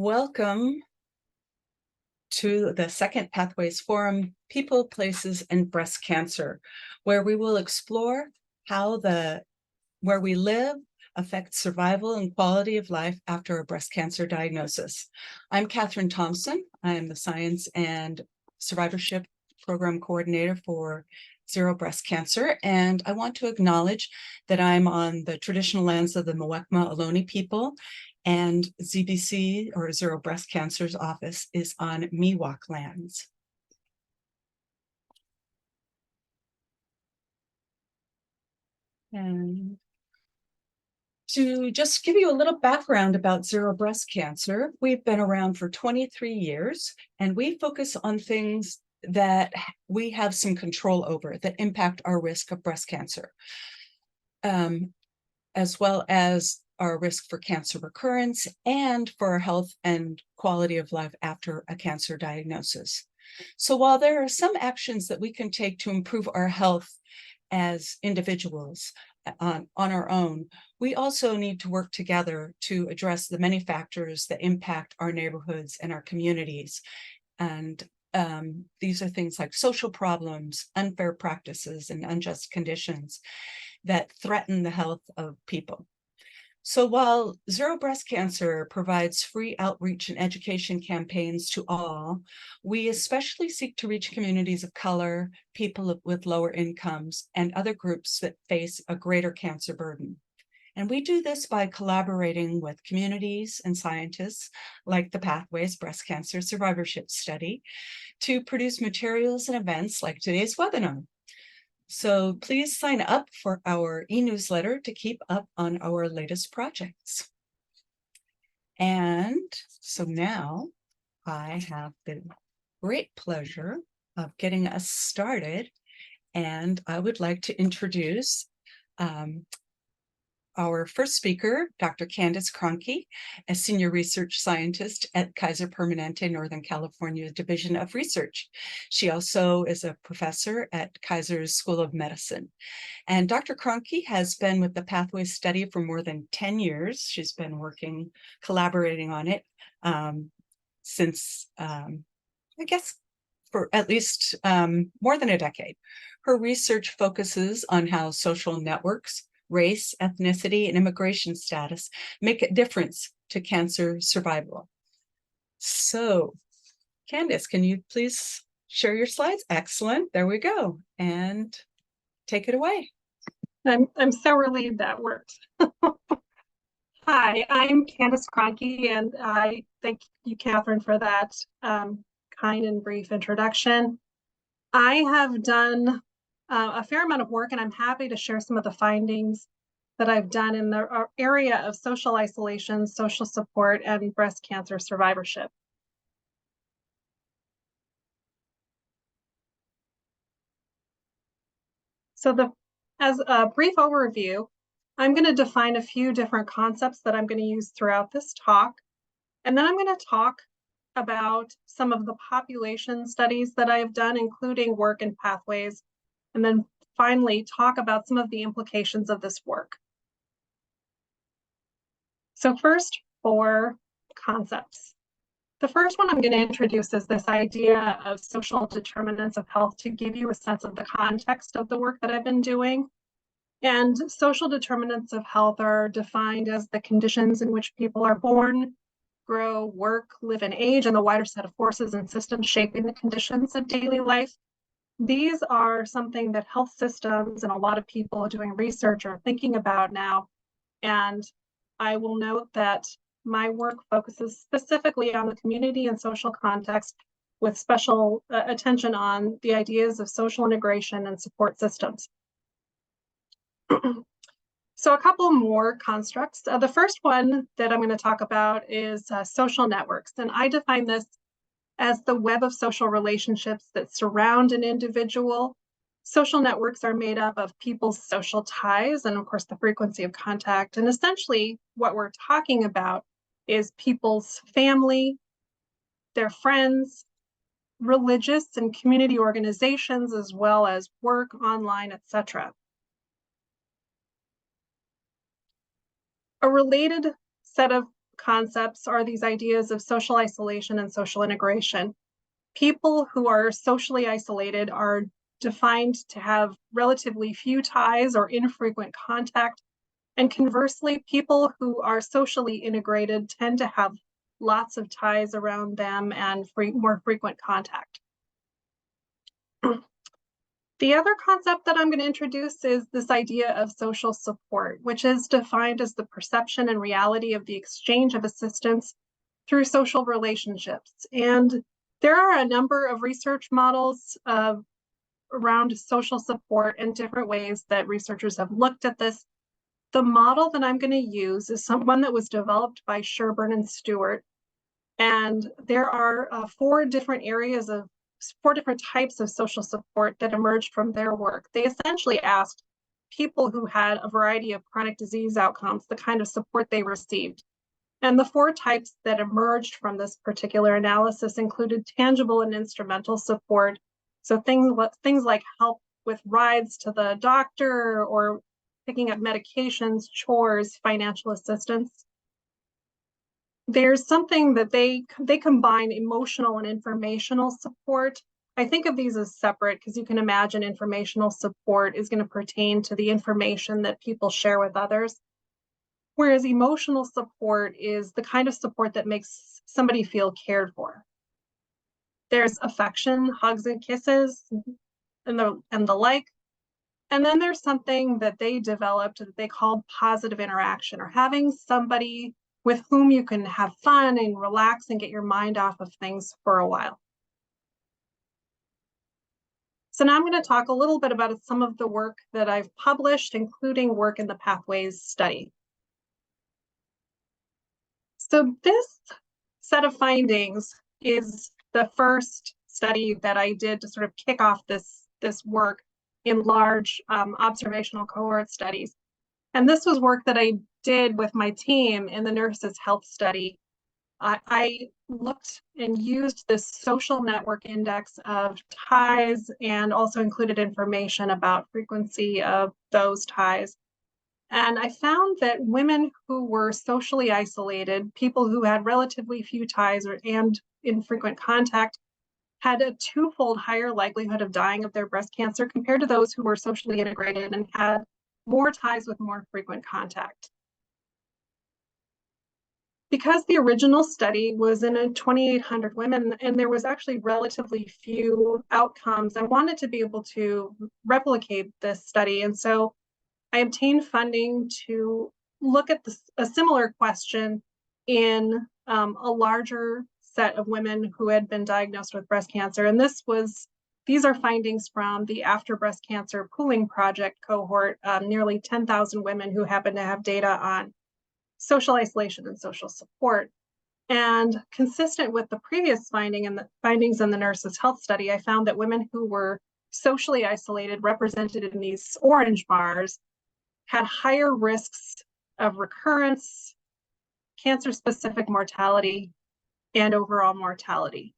Welcome to the Second Pathways Forum, People, Places, and Breast Cancer, where we will explore how where we live affects survival and quality of life after a breast cancer diagnosis. I'm Catherine Thompson. I am the Science and Survivorship Program Coordinator for Zero Breast Cancer, and I want to acknowledge that I'm on the traditional lands of the Muwekma Ohlone people, and ZBC, or Zero Breast Cancer's office, is on Miwok lands. And to just give you a little background about Zero Breast Cancer, we've been around for 23 years, and we focus on things that we have some control over that impact our risk of breast cancer, as well as our risk for cancer recurrence and for our health and quality of life after a cancer diagnosis. So while there are some actions that we can take to improve our health as individuals on our own, we also need to work together to address the many factors that impact our neighborhoods and our communities. And these are things like social problems, unfair practices, and unjust conditions that threaten the health of people. So while Zero Breast Cancer provides free outreach and education campaigns to all, we especially seek to reach communities of color, people with lower incomes, and other groups that face a greater cancer burden. And we do this by collaborating with communities and scientists like the Pathways Breast Cancer Survivorship Study to produce materials and events like today's webinar. So please sign up for our e-newsletter to keep up on our latest projects. And so now I have the great pleasure of getting us started, and I would like to introduce our first speaker, Dr. Candyce Kroenke, a senior research scientist at Kaiser Permanente, Northern California Division of Research. She also is a professor at Kaiser's School of Medicine. And Dr. Kroenke has been with the Pathways study for more than 10 years. She's been collaborating on it since, I guess, for at least more than a decade. Her research focuses on how social networks, race, ethnicity, and immigration status make a difference to cancer survival. So, Candyce, can you please share your slides? Excellent, there we go. And take it away. I'm so relieved that worked. Hi, I'm Candyce Kroenke, and I thank you, Catherine, for that kind and brief introduction. I have done a fair amount of work, and I'm happy to share some of the findings that I've done in the area of social isolation, social support, and breast cancer survivorship. So as a brief overview, I'm going to define a few different concepts that I'm going to use throughout this talk. And then I'm going to talk about some of the population studies that I've done, including work in Pathways, and then finally talk about some of the implications of this work. So first, 4 concepts. The first one I'm going to introduce is this idea of social determinants of health to give you a sense of the context of the work that I've been doing. And social determinants of health are defined as the conditions in which people are born, grow, work, live, and age, and the wider set of forces and systems shaping the conditions of daily life. These are something that health systems and a lot of people doing research are thinking about now. And I will note that my work focuses specifically on the community and social context, with special attention on the ideas of social integration and support systems. So a couple more constructs. The first one that I'm going to talk about is social networks. And I define this as the web of social relationships that surround an individual. Social networks are made up of people's social ties and, of course, the frequency of contact. And essentially, what we're talking about is people's family, their friends, religious and community organizations, as well as work, online, etc. A related set of concepts are these ideas of social isolation and social integration. People who are socially isolated are defined to have relatively few ties or infrequent contact. And conversely, people who are socially integrated tend to have lots of ties around them and more frequent contact. The other concept that I'm going to introduce is this idea of social support, which is defined as the perception and reality of the exchange of assistance through social relationships. And there are a number of research models around social support and different ways that researchers have looked at this. The model that I'm going to use is one that was developed by Sherburne and Stewart. And there are four different types of social support that emerged from their work. They essentially asked people who had a variety of chronic disease outcomes the kind of support they received. And the four types that emerged from this particular analysis included tangible and instrumental support. So things like help with rides to the doctor or picking up medications, chores, financial assistance. There's something that they combine emotional and informational support. I think of these as separate because you can imagine informational support is going to pertain to the information that people share with others. Whereas emotional support is the kind of support that makes somebody feel cared for. There's affection, hugs and kisses, and the like. And then there's something that they developed that they called positive interaction, or having somebody with whom you can have fun and relax and get your mind off of things for a while. So now I'm going to talk a little bit about some of the work that I've published, including work in the Pathways study. So this set of findings is the first study that I did to sort of kick off this work in large observational cohort studies. And this was work that I did with my team in the Nurses' Health Study. I looked and used this social network index of ties and also included information about frequency of those ties. And I found that women who were socially isolated, people who had relatively few ties and infrequent contact, had a twofold higher likelihood of dying of their breast cancer compared to those who were socially integrated and had more ties with more frequent contact. Because the original study was in 2,800 women and there was actually relatively few outcomes, I wanted to be able to replicate this study. And so I obtained funding to look at a similar question in a larger set of women who had been diagnosed with breast cancer. And these are findings from the After Breast Cancer Pooling Project cohort, nearly 10,000 women who happen to have data on social isolation and social support. And consistent with the previous findings in the Nurses' Health Study, I found that women who were socially isolated, represented in these orange bars, had higher risks of recurrence, cancer-specific mortality, and overall mortality.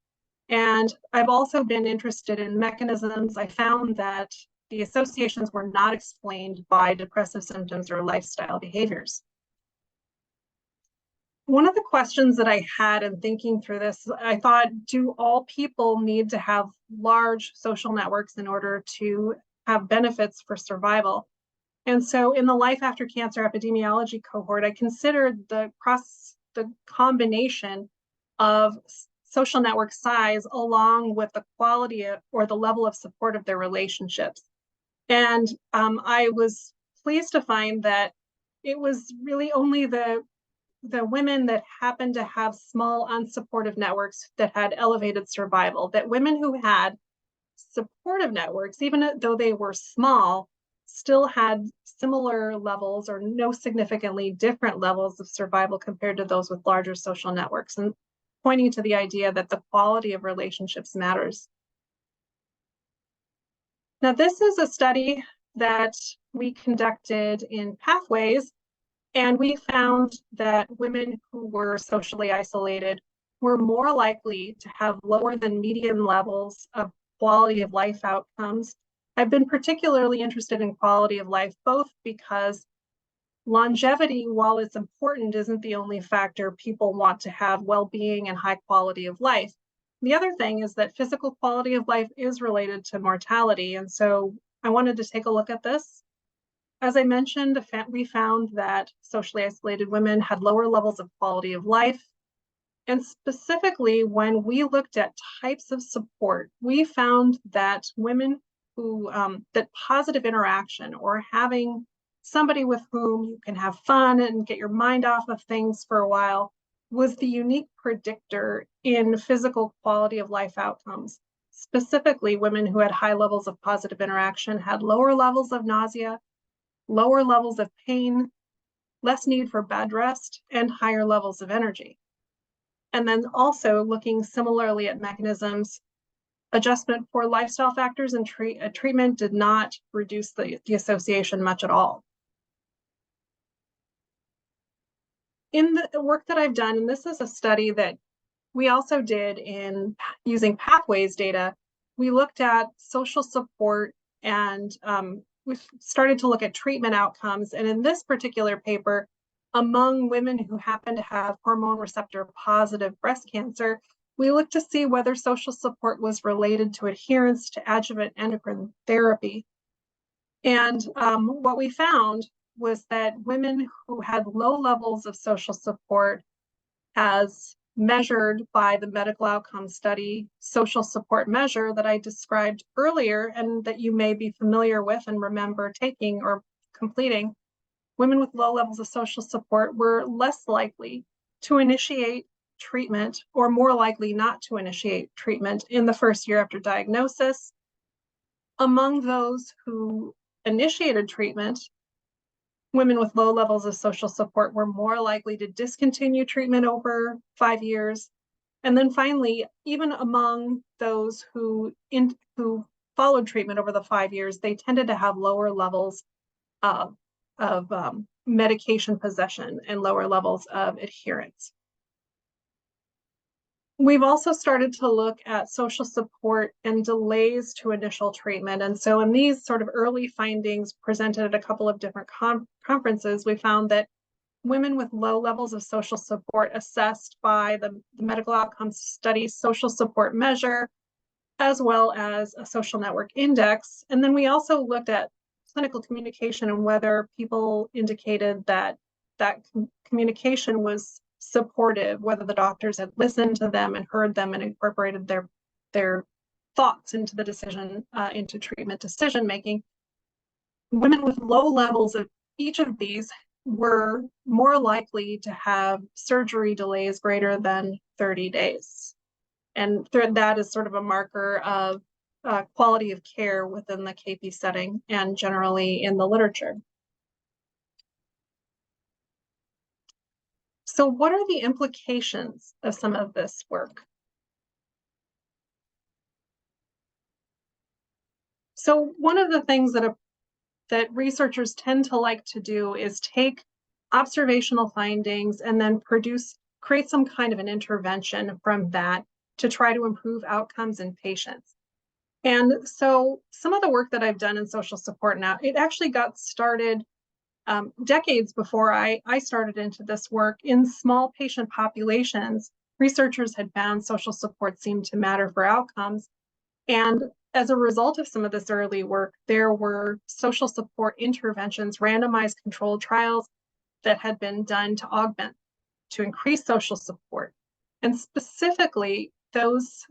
And I've also been interested in mechanisms. I found that the associations were not explained by depressive symptoms or lifestyle behaviors. One of the questions that I had in thinking through this, I thought, do all people need to have large social networks in order to have benefits for survival? And so in the Life After Cancer epidemiology cohort, I considered the combination of social network size along with the quality or the level of support of their relationships. And I was pleased to find that it was really only the women that happened to have small unsupportive networks that had elevated survival, that women who had supportive networks, even though they were small, still had similar levels or no significantly different levels of survival compared to those with larger social networks, and pointing to the idea that the quality of relationships matters. Now, this is a study that we conducted in Pathways, and we found that women who were socially isolated were more likely to have lower than median levels of quality of life outcomes. I've been particularly interested in quality of life, both because Longevity, while it's important, isn't the only factor people want to have well-being and high quality of life. The other thing is that physical quality of life is related to mortality. And so I wanted to take a look at this. As I mentioned, we found that socially isolated women had lower levels of quality of life. And specifically, when we looked at types of support, we found that women who, that positive interaction or having somebody with whom you can have fun and get your mind off of things for a while was the unique predictor in physical quality of life outcomes. Specifically, women who had high levels of positive interaction had lower levels of nausea, lower levels of pain, less need for bed rest, and higher levels of energy. And then also looking similarly at mechanisms, adjustment for lifestyle factors and treatment did not reduce the association much at all. In the work that I've done, and this is a study that we also did in using pathways data, we looked at social support and we started to look at treatment outcomes. And in this particular paper, among women who happen to have hormone receptor positive breast cancer, we looked to see whether social support was related to adherence to adjuvant endocrine therapy. And what we found was that women who had low levels of social support, as measured by the medical outcome study social support measure that I described earlier, and that you may be familiar with and remember taking or completing, women with low levels of social support were less likely to initiate treatment or more likely not to initiate treatment in the first year after diagnosis. Among those who initiated treatment, women with low levels of social support were more likely to discontinue treatment over 5 years. And then finally, even among those who followed treatment over the 5 years, they tended to have lower levels of medication possession and lower levels of adherence. We've also started to look at social support and delays to initial treatment. And so in these sort of early findings presented at a couple of different conferences, we found that women with low levels of social support assessed by the medical outcomes study social support measure, as well as a social network index. And then we also looked at clinical communication and whether people indicated that communication was supportive, whether the doctors had listened to them and heard them and incorporated their thoughts into the decision, into treatment decision making. Women with low levels of each of these were more likely to have surgery delays greater than 30 days. And that is sort of a marker of quality of care within the KP setting and generally in the literature. So what are the implications of some of this work? So one of the things that researchers tend to like to do is take observational findings and then create some kind of an intervention from that to try to improve outcomes in patients. And so some of the work that I've done in social support now, it actually got started decades before I started into this work. In small patient populations, researchers had found social support seemed to matter for outcomes. And as a result of some of this early work, there were social support interventions, randomized controlled trials that had been done to increase social support. And specifically, those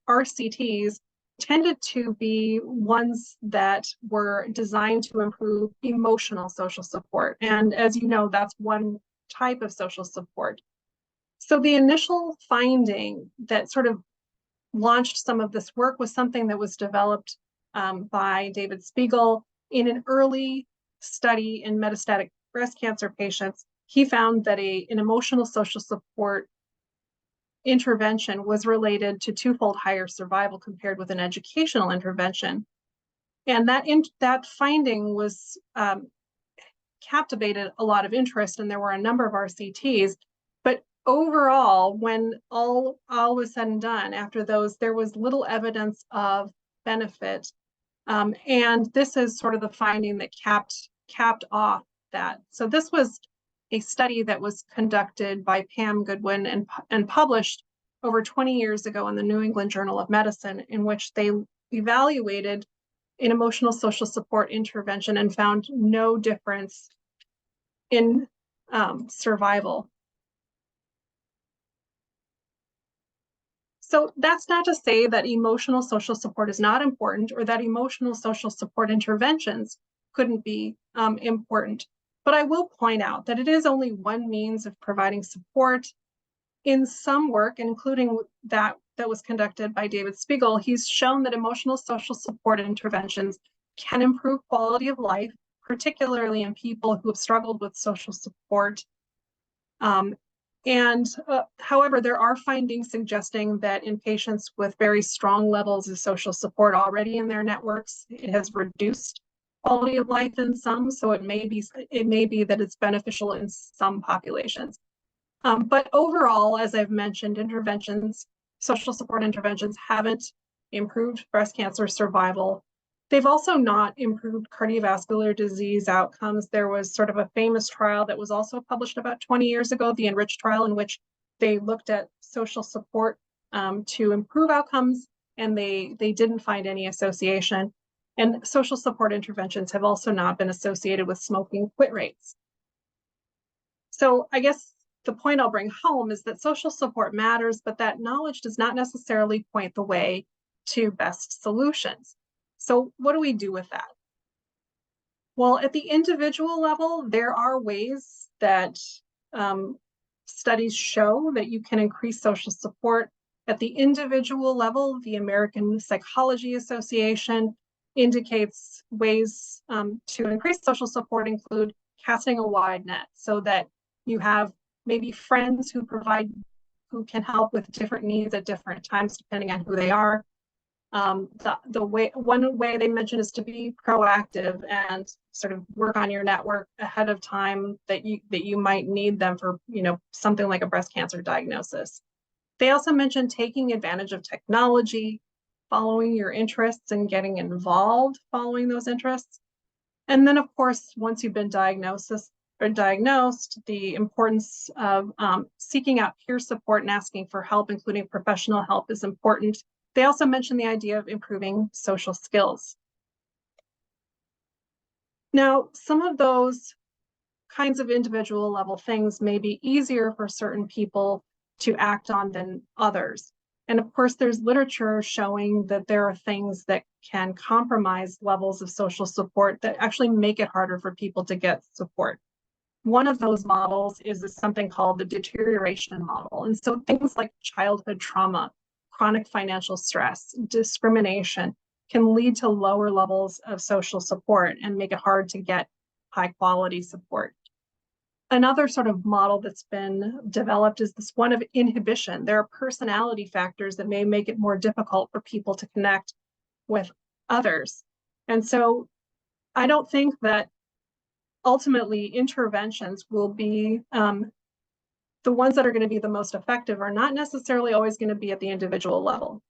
RCTs tended to be ones that were designed to improve emotional social support. And as you know, that's one type of social support. So the initial finding that sort of launched some of this work was something that was developed by David Spiegel in an early study in metastatic breast cancer patients. He found that an emotional social support intervention was related to twofold higher survival compared with an educational intervention. And that finding was captivated a lot of interest, and there were a number of RCTs. But overall, when all was said and done, after those, there was little evidence of benefit. And this is sort of the finding that capped off that. So this was a study that was conducted by Pam Goodwin and published over 20 years ago in the New England Journal of Medicine, in which they evaluated an emotional social support intervention and found no difference in survival. So that's not to say that emotional social support is not important or that emotional social support interventions couldn't be important. But I will point out that it is only one means of providing support. In some work, including that was conducted by David Spiegel, he's shown that emotional social support interventions can improve quality of life, particularly in people who have struggled with social support. However, there are findings suggesting that in patients with very strong levels of social support already in their networks, it has reduced quality of life in some. So it may be that it's beneficial in some populations. But overall, as I've mentioned, social support interventions haven't improved breast cancer survival. They've also not improved cardiovascular disease outcomes. There was sort of a famous trial that was also published about 20 years ago, the Enrich trial, in which they looked at social support to improve outcomes, and they didn't find any association. And social support interventions have also not been associated with smoking quit rates. So I guess the point I'll bring home is that social support matters, but that knowledge does not necessarily point the way to best solutions. So what do we do with that? Well, at the individual level, there are ways that studies show that you can increase social support. At the individual level, the American Psychology Association indicates ways to increase social support include casting a wide net, so that you have maybe friends who can help with different needs at different times, depending on who they are. One way they mention is to be proactive and sort of work on your network ahead of time that you might need them for, something like a breast cancer diagnosis. They also mention taking advantage of technology, following your interests and getting involved following those interests. And then, of course, once you've been diagnosed, the importance of seeking out peer support and asking for help, including professional help, is important. They also mention the idea of improving social skills. Now, some of those kinds of individual level things may be easier for certain people to act on than others. And of course, there's literature showing that there are things that can compromise levels of social support that actually make it harder for people to get support. One of those models is something called the deterioration model. And so things like childhood trauma, chronic financial stress, discrimination can lead to lower levels of social support and make it hard to get high quality support. Another sort of model that's been developed is this one of inhibition. There are personality factors that may make it more difficult for people to connect with others. And so I don't think that ultimately interventions will be the ones that are going to be the most effective are not necessarily always going to be at the individual level.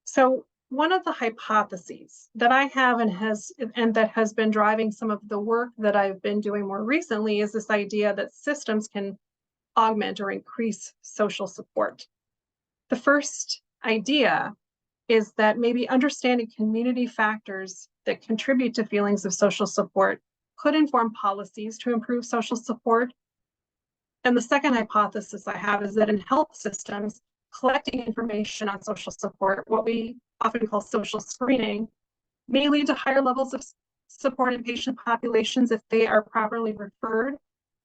So one of the hypotheses that I have and that has been driving some of the work that I've been doing more recently is this idea that systems can augment or increase social support. The first idea is that maybe understanding community factors that contribute to feelings of social support could inform policies to improve social support. And the second hypothesis I have is that in health systems, collecting information on social support, what we often call social screening, may lead to higher levels of support in patient populations if they are properly referred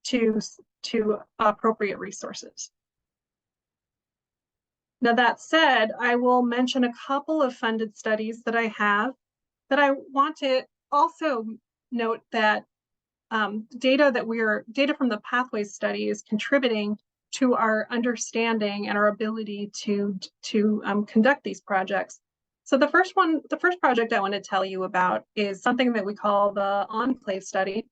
to appropriate resources. Now, that said, I will mention a couple of funded studies that I have that I want to also note that data from the Pathways study is contributing to our understanding and our ability to conduct these projects. So the first project I want to tell you about is something that we call the Enclave study.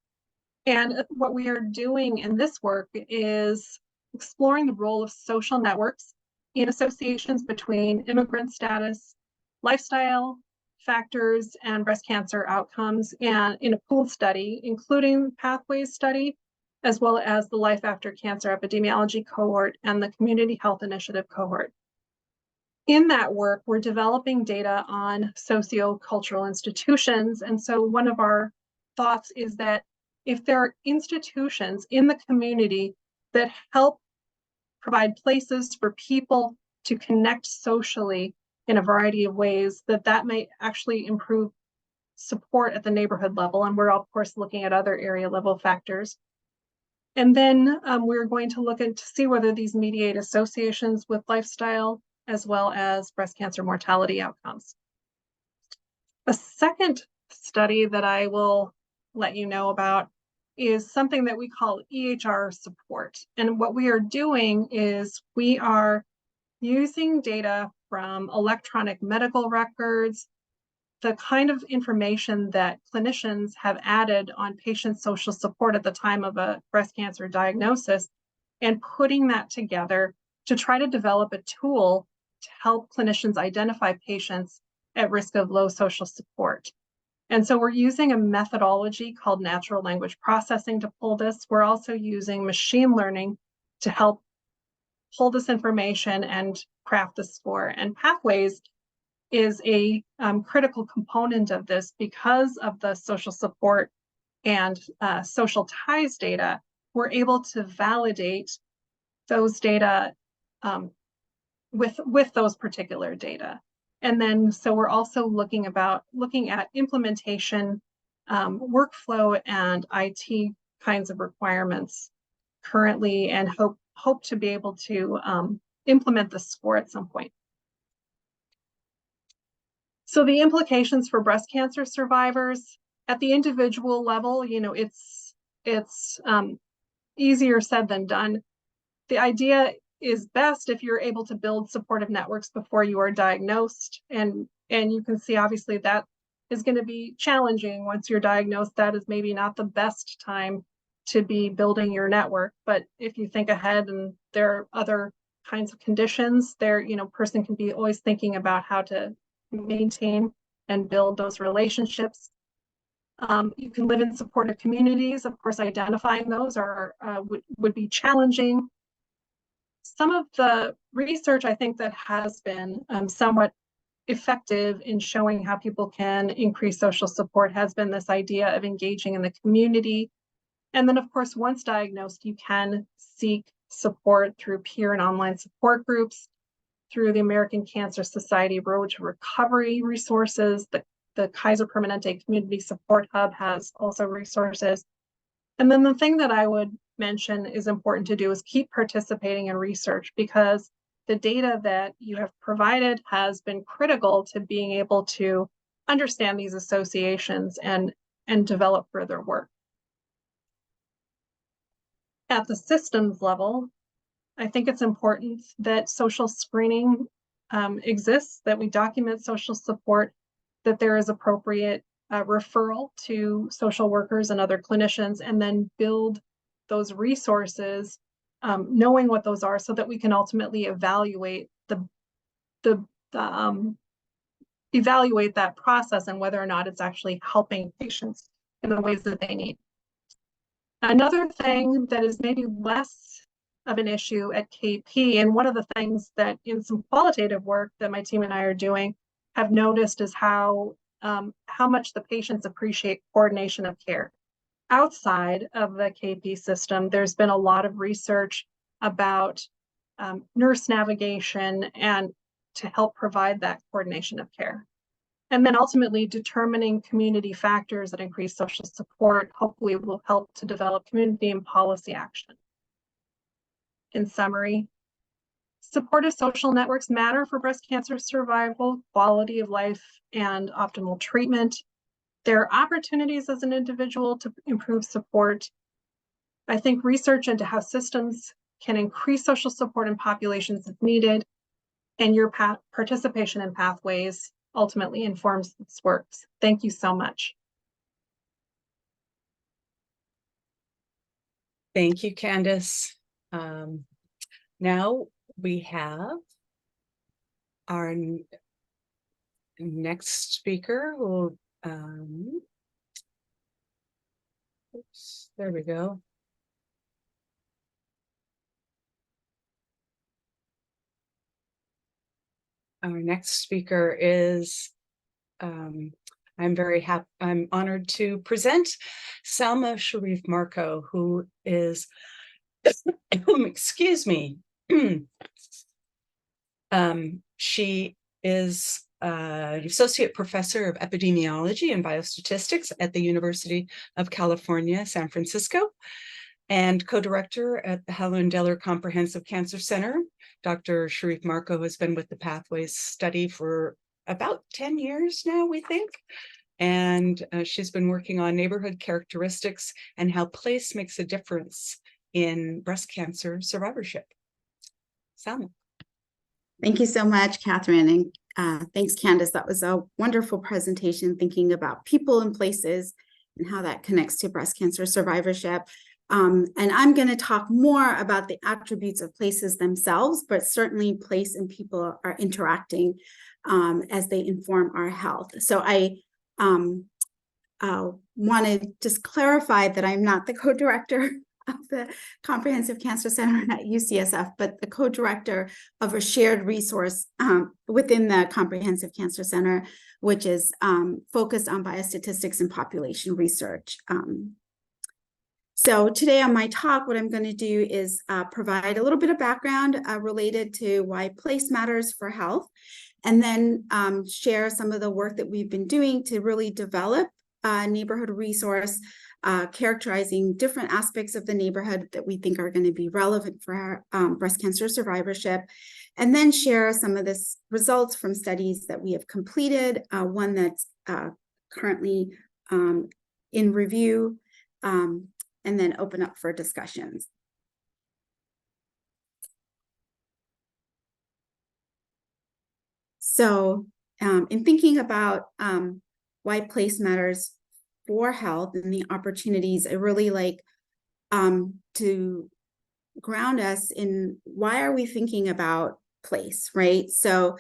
And what we are doing in this work is exploring the role of social networks in associations between immigrant status, lifestyle, factors and breast cancer outcomes and in a pooled study, including pathways study, as well as the Life After Cancer epidemiology cohort and the Community Health Initiative cohort. In that work, we're developing data on sociocultural institutions. And so one of our thoughts is that if there are institutions in the community that help provide places for people to connect socially in a variety of ways, that may actually improve support at the neighborhood level. And we're of course looking at other area level factors. And then we're going to look to see whether these mediate associations with lifestyle as well as breast cancer mortality outcomes. A second study that I will let you know about is something that we call EHR support. And what we are doing is we are using data from electronic medical records, the kind of information that clinicians have added on patient social support at the time of a breast cancer diagnosis, and putting that together to try to develop a tool to help clinicians identify patients at risk of low social support. And so we're using a methodology called natural language processing to pull this. We're also using machine learning to help pull this information and craft the score. And pathways is a critical component of this because of the social support and social ties data. We're able to validate those data with those particular data. And then, so we're also looking at implementation, workflow and IT kinds of requirements currently, and hope to be able to implement the score at some point. So the implications for breast cancer survivors at the individual level, it's easier said than done. The idea is best if you're able to build supportive networks before you are diagnosed. And you can see obviously that is going to be challenging once you're diagnosed. That is maybe not the best time to be building your network. But if you think ahead and there are other kinds of conditions, person can be always thinking about how to maintain and build those relationships. You can live in supportive communities. Of course, identifying those would be challenging. Some of the research I think that has been somewhat effective in showing how people can increase social support has been this idea of engaging in the community. And then of course, once diagnosed, you can seek support through peer and online support groups, through the American Cancer Society Road to Recovery resources. The Kaiser Permanente Community Support Hub has also resources. And then the thing that I would mention is important to do is keep participating in research, because the data that you have provided has been critical to being able to understand these associations and develop further work. At the systems level, I think it's important that social screening exists, that we document social support, that there is appropriate referral to social workers and other clinicians, and then build those resources, knowing what those are, so that we can ultimately evaluate evaluate that process and whether or not it's actually helping patients in the ways that they need. Another thing that is maybe less of an issue at KP, and one of the things that in some qualitative work that my team and I are doing have noticed, is how much the patients appreciate coordination of care. Outside of the KP system, there's been a lot of research about nurse navigation and to help provide that coordination of care. And then ultimately determining community factors that increase social support hopefully will help to develop community and policy action. In summary, supportive social networks matter for breast cancer survival, quality of life, and optimal treatment. There are opportunities as an individual to improve support. I think research into how systems can increase social support in populations if needed, and your participation in pathways ultimately informs this work. Thank you so much. Thank you, Candice. Now we have our next speaker will, oops, there we go. Our next speaker is, I'm honored to present Salma Shariff-Marco, who is, excuse me, she is an associate professor of epidemiology and biostatistics at the University of California, San Francisco, and co-director at the Helen Diller Comprehensive Cancer Center. Dr. Shariff-Marco has been with the Pathways study for about 10 years now, we think. And she's been working on neighborhood characteristics and how place makes a difference in breast cancer survivorship. Salma. Thank you so much, Catherine, and thanks, Candice. That was a wonderful presentation, thinking about people and places and how that connects to breast cancer survivorship. And I'm going to talk more about the attributes of places themselves, but certainly place and people are interacting as they inform our health. So I want to just clarify that I'm not the co-director of the Comprehensive Cancer Center at UCSF, but the co-director of a shared resource within the Comprehensive Cancer Center, which is focused on biostatistics and population research. So today on my talk, what I'm going to do is provide a little bit of background related to why place matters for health, and then share some of the work that we've been doing to really develop a neighborhood resource characterizing different aspects of the neighborhood that we think are going to be relevant for breast cancer survivorship, and then share some of the results from studies that we have completed, one that's currently in review, and then open up for discussions. So in thinking about why place matters for health and the opportunities, I really like to ground us in why are we thinking about place, right? So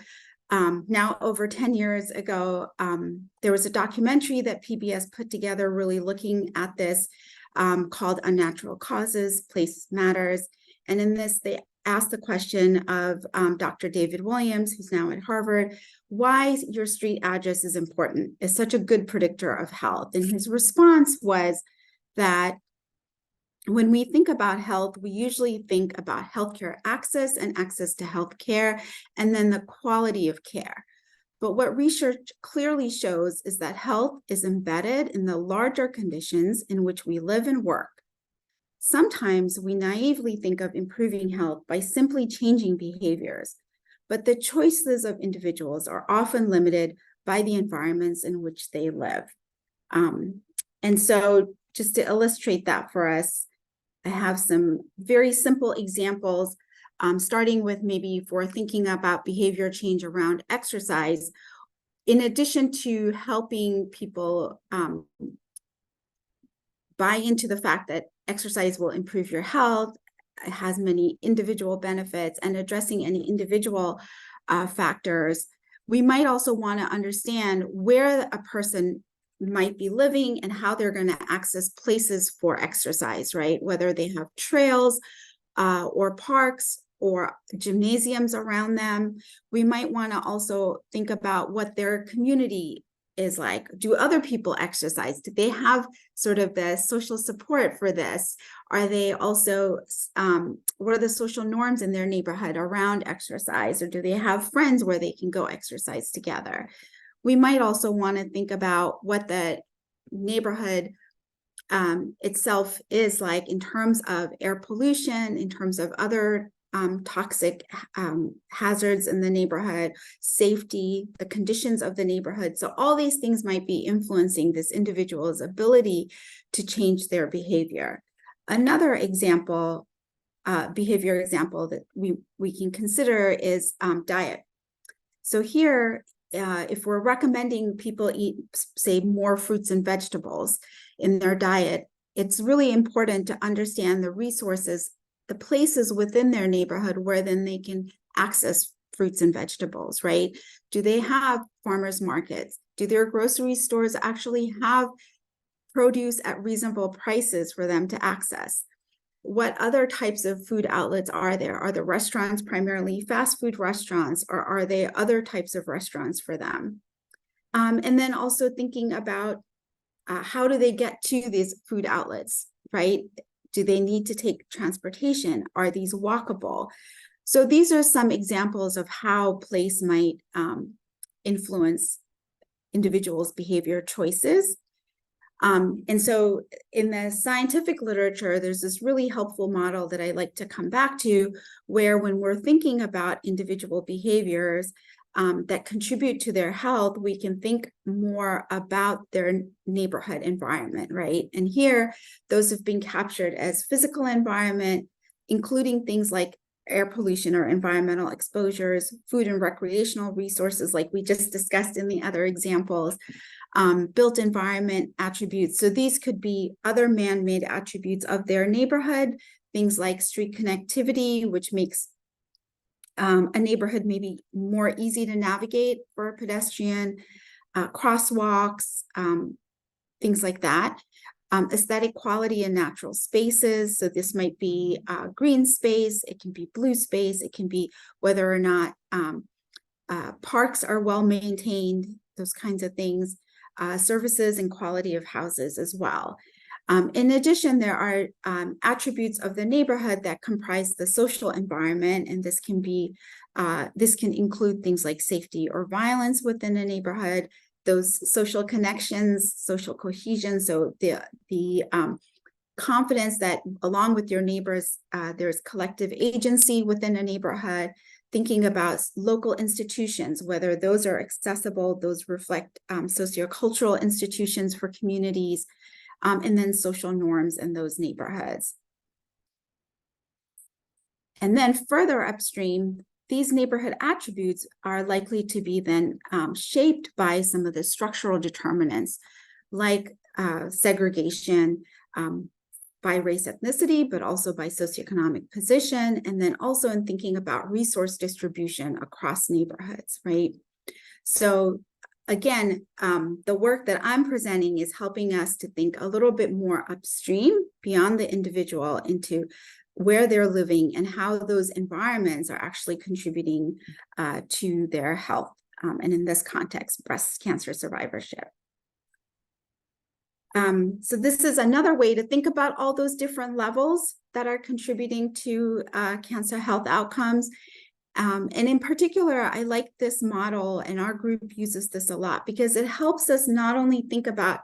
now over 10 years ago, there was a documentary that PBS put together really looking at this called Unnatural Causes, Place Matters. And in this, they asked the question of Dr. David Williams, who's now at Harvard, why your street address is important, is such a good predictor of health. And his response was that when we think about health, we usually think about healthcare access and access to healthcare, and then the quality of care. But what research clearly shows is that health is embedded in the larger conditions in which we live and work. Sometimes we naively think of improving health by simply changing behaviors, but the choices of individuals are often limited by the environments in which they live. And so just to illustrate that for us, I have some very simple examples, starting with maybe for thinking about behavior change around exercise. In addition to helping people buy into the fact that exercise will improve your health, it has many individual benefits, and addressing any individual factors, we might also want to understand where a person might be living and how they're going to access places for exercise, right? Whether they have trails or parks or gymnasiums around them. We might want to also think about what their community is like. Do other people exercise? Do they have sort of the social support for this? Are they also, what are the social norms in their neighborhood around exercise? Or do they have friends where they can go exercise together? We might also want to think about what the neighborhood itself is like in terms of air pollution, in terms of other toxic hazards in the neighborhood, safety, the conditions of the neighborhood. So all these things might be influencing this individual's ability to change their behavior. Another example, behavior example that we can consider is diet. So here, if we're recommending people eat, say, more fruits and vegetables in their diet, it's really important to understand the resources, the places within their neighborhood where then they can access fruits and vegetables, right? Do they have farmers markets? Do their grocery stores actually have produce at reasonable prices for them to access? What other types of food outlets are there? Are the restaurants primarily fast food restaurants, or are they other types of restaurants for them? And then also thinking about how do they get to these food outlets, right? Do they need to take transportation? Are these walkable? So these are some examples of how place might influence individuals' behavior choices. And so in the scientific literature, there's this really helpful model that I like to come back to, where when we're thinking about individual behaviors that contribute to their health, we can think more about their neighborhood environment, right? And here, those have been captured as physical environment, including things like air pollution or environmental exposures, food and recreational resources, like we just discussed in the other examples, built environment attributes. So these could be other man-made attributes of their neighborhood, things like street connectivity, which makes a neighborhood maybe more easy to navigate for a pedestrian, crosswalks, things like that. Aesthetic quality in natural spaces. So this might be green space, it can be blue space, it can be whether or not parks are well maintained, those kinds of things, services and quality of houses as well. In addition, there are attributes of the neighborhood that comprise the social environment, and this can include things like safety or violence within a neighborhood, those social connections, social cohesion. So the confidence that along with your neighbors, there's collective agency within a neighborhood, thinking about local institutions, whether those are accessible, those reflect sociocultural institutions for communities, and then social norms in those neighborhoods. And then further upstream, these neighborhood attributes are likely to be then shaped by some of the structural determinants, like segregation by race, ethnicity, but also by socioeconomic position, and then also in thinking about resource distribution across neighborhoods, right? So again, the work that I'm presenting is helping us to think a little bit more upstream beyond the individual into where they're living and how those environments are actually contributing to their health. And in this context, breast cancer survivorship. So this is another way to think about all those different levels that are contributing to cancer health outcomes. And in particular, I like this model, and our group uses this a lot because it helps us not only think about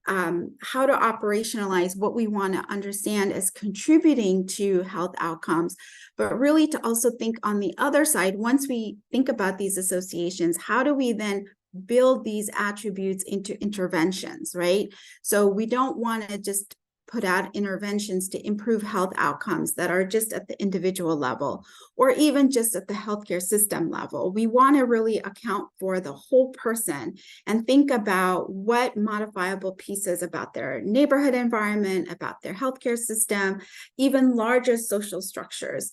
how to operationalize what we want to understand as contributing to health outcomes, but really to also think on the other side, once we think about these associations, how do we then build these attributes into interventions, right? So we don't want to just put out interventions to improve health outcomes that are just at the individual level or even just at the healthcare system level. We want to really account for the whole person and think about what modifiable pieces about their neighborhood environment, about their healthcare system, even larger social structures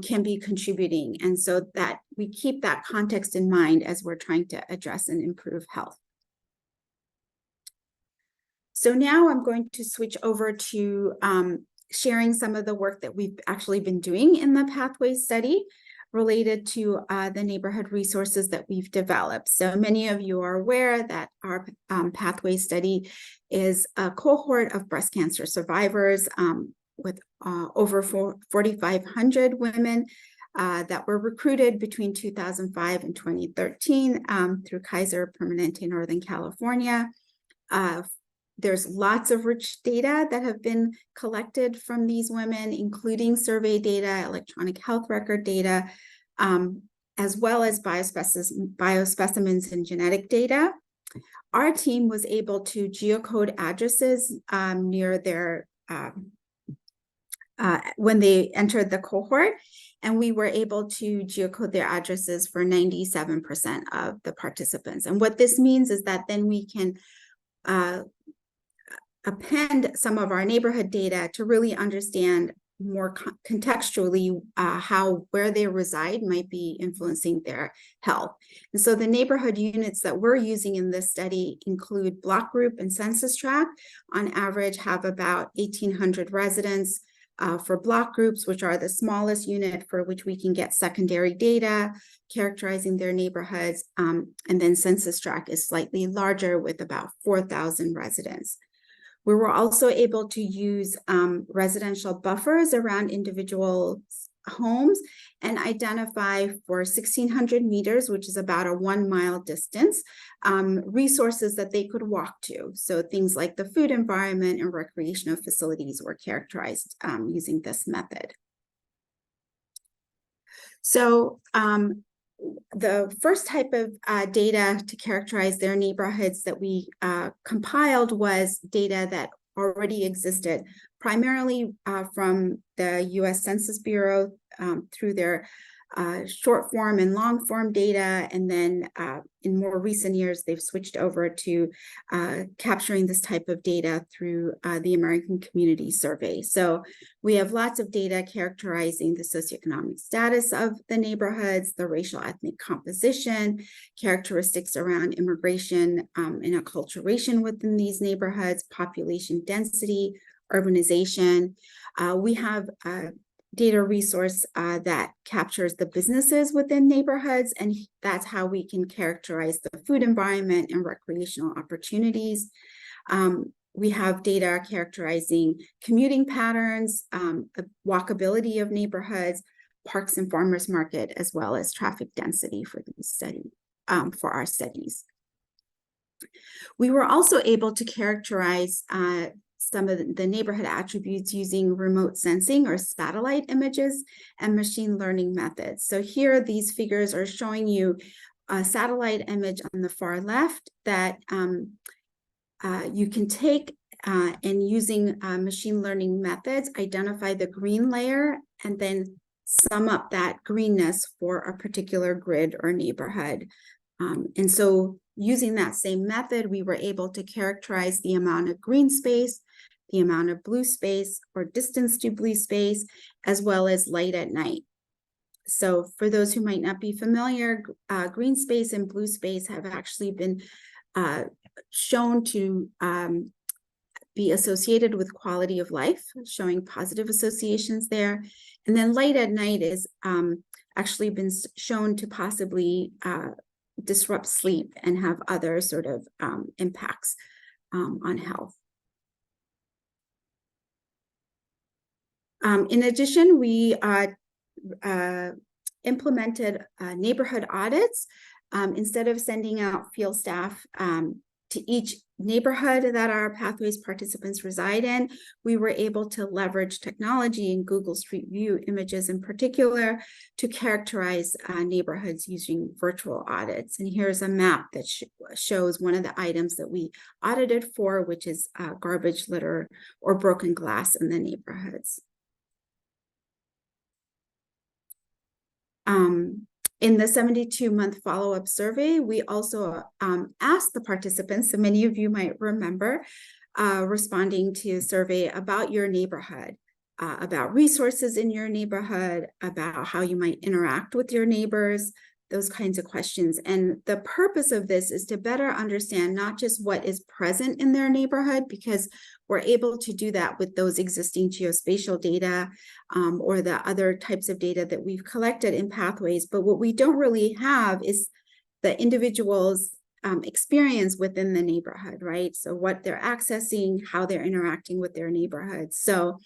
can be contributing. And so that we keep that context in mind as we're trying to address and improve health. So now I'm going to switch over to sharing some of the work that we've actually been doing in the Pathway study related to the neighborhood resources that we've developed. So many of you are aware that our Pathway study is a cohort of breast cancer survivors with over 4,500 women that were recruited between 2005 and 2013 through Kaiser, Permanente, Northern California. There's lots of rich data that have been collected from these women, including survey data, electronic health record data, as well as biospecimens and genetic data. Our team was able to geocode addresses near their when they entered the cohort, and we were able to geocode their addresses for 97% of the participants. And what this means is that then we can append some of our neighborhood data to really understand more contextually where they reside might be influencing their health. And so the neighborhood units that we're using in this study include block group and census tract. On average, have about 1,800 residents. For block groups, which are the smallest unit for which we can get secondary data characterizing their neighborhoods, and then census tract is slightly larger with about 4,000 residents. We were also able to use residential buffers around individual homes and identify for 1,600 meters, which is about a 1 mile distance, resources that they could walk to. So things like the food environment and recreational facilities were characterized using this method. So the first type of data to characterize their neighborhoods that we compiled was data that already existed, primarily from the U.S. Census Bureau through their short form and long form data. And then in more recent years, they've switched over to capturing this type of data through the American Community Survey. So we have lots of data characterizing the socioeconomic status of the neighborhoods, the racial ethnic composition, characteristics around immigration and acculturation within these neighborhoods, population density, urbanization. We have data resource that captures the businesses within neighborhoods, and that's how we can characterize the food environment and recreational opportunities. We have data characterizing commuting patterns, walkability of neighborhoods, parks and farmers market, as well as traffic density for our studies. We were also able to characterize some of the neighborhood attributes using remote sensing or satellite images and machine learning methods. So here, these figures are showing you a satellite image on the far left that you can take and using machine learning methods, identify the green layer and then sum up that greenness for a particular grid or neighborhood. And so using that same method, we were able to characterize the amount of green space, the amount of blue space or distance to blue space, as well as light at night. So for those who might not be familiar, green space and blue space have actually been shown to be associated with quality of life, showing positive associations there. And then light at night is actually been shown to possibly disrupt sleep and have other sort of impacts on health. In addition, we implemented neighborhood audits. Instead of sending out field staff to each neighborhood that our Pathways participants reside in, we were able to leverage technology in Google Street View images in particular to characterize neighborhoods using virtual audits. And here's a map that shows one of the items that we audited for, which is garbage litter or broken glass in the neighborhoods. In the 72-month follow-up survey, we also asked the participants, so many of you might remember, responding to a survey about your neighborhood, about resources in your neighborhood, about how you might interact with your neighbors, those kinds of questions. And the purpose of this is to better understand not just what is present in their neighborhood, because we're able to do that with those existing geospatial data or the other types of data that we've collected in Pathways, but what we don't really have is the individual's experience within the neighborhood, right? So what they're accessing, how they're interacting with their neighborhood. So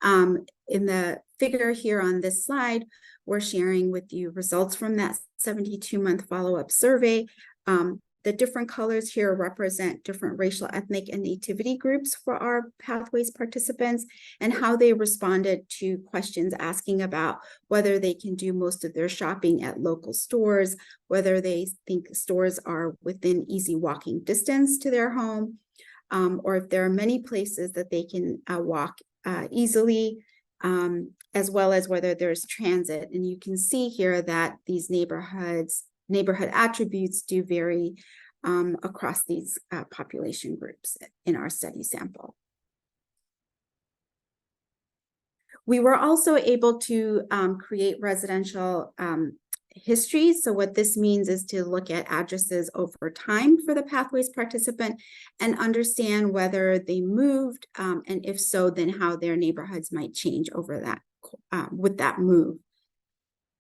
in the figure here on this slide, we're sharing with you results from that 72-month follow-up survey. The different colors here represent different racial, ethnic, and nativity groups for our Pathways participants and how they responded to questions asking about whether they can do most of their shopping at local stores, whether they think stores are within easy walking distance to their home, or if there are many places that they can walk easily, as well as whether there's transit. And you can see here that these neighborhood attributes do vary across these population groups in our study sample. We were also able to create residential histories. So what this means is to look at addresses over time for the Pathways participant and understand whether they moved, and if so, then how their neighborhoods might change over that with that move.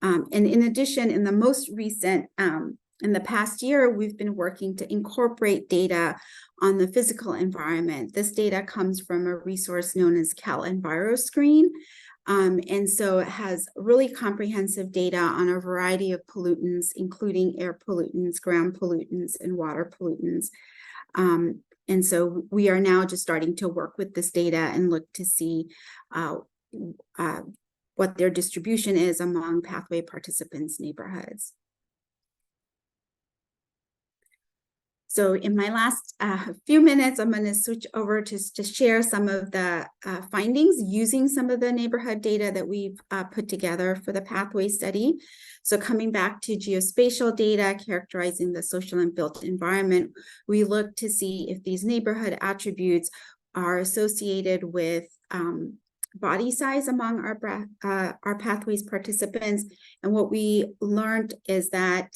And in addition, in the most recent, in the past year, we've been working to incorporate data on the physical environment. This data comes from a resource known as CalEnviroScreen. And so it has really comprehensive data on a variety of pollutants, including air pollutants, ground pollutants, and water pollutants. And so we are now just starting to work with this data and look to see what their distribution is among pathway participants' neighborhoods. So in my last few minutes, I'm going to switch over to share some of the findings using some of the neighborhood data that we've put together for the pathway study. So coming back to geospatial data, characterizing the social and built environment, we look to see if these neighborhood attributes are associated with body size among our pathways participants. And what we learned is that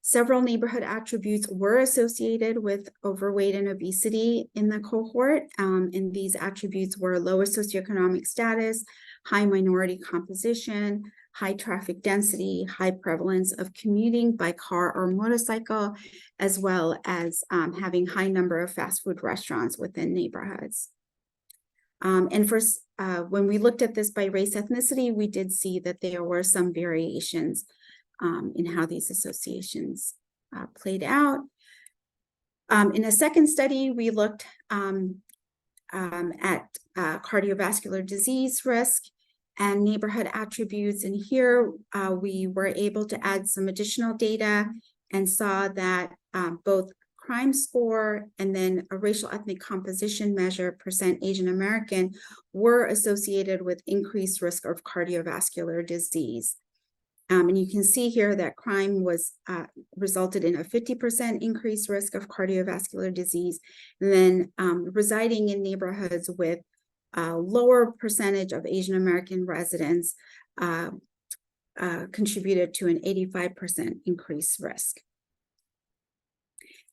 several neighborhood attributes were associated with overweight and obesity in the cohort, and these attributes were lower socioeconomic status, high minority composition, high traffic density, high prevalence of commuting by car or motorcycle, as well as having high number of fast food restaurants within neighborhoods. And when we looked at this by race ethnicity, we did see that there were some variations in how these associations played out. In a second study, we looked at cardiovascular disease risk and neighborhood attributes. And here we were able to add some additional data and saw that both crime score and then a racial ethnic composition measure, % Asian American, were associated with increased risk of cardiovascular disease. And you can see here that crime was resulted in a 50% increased risk of cardiovascular disease. And then residing in neighborhoods with a lower percentage of Asian American residents contributed to an 85% increased risk.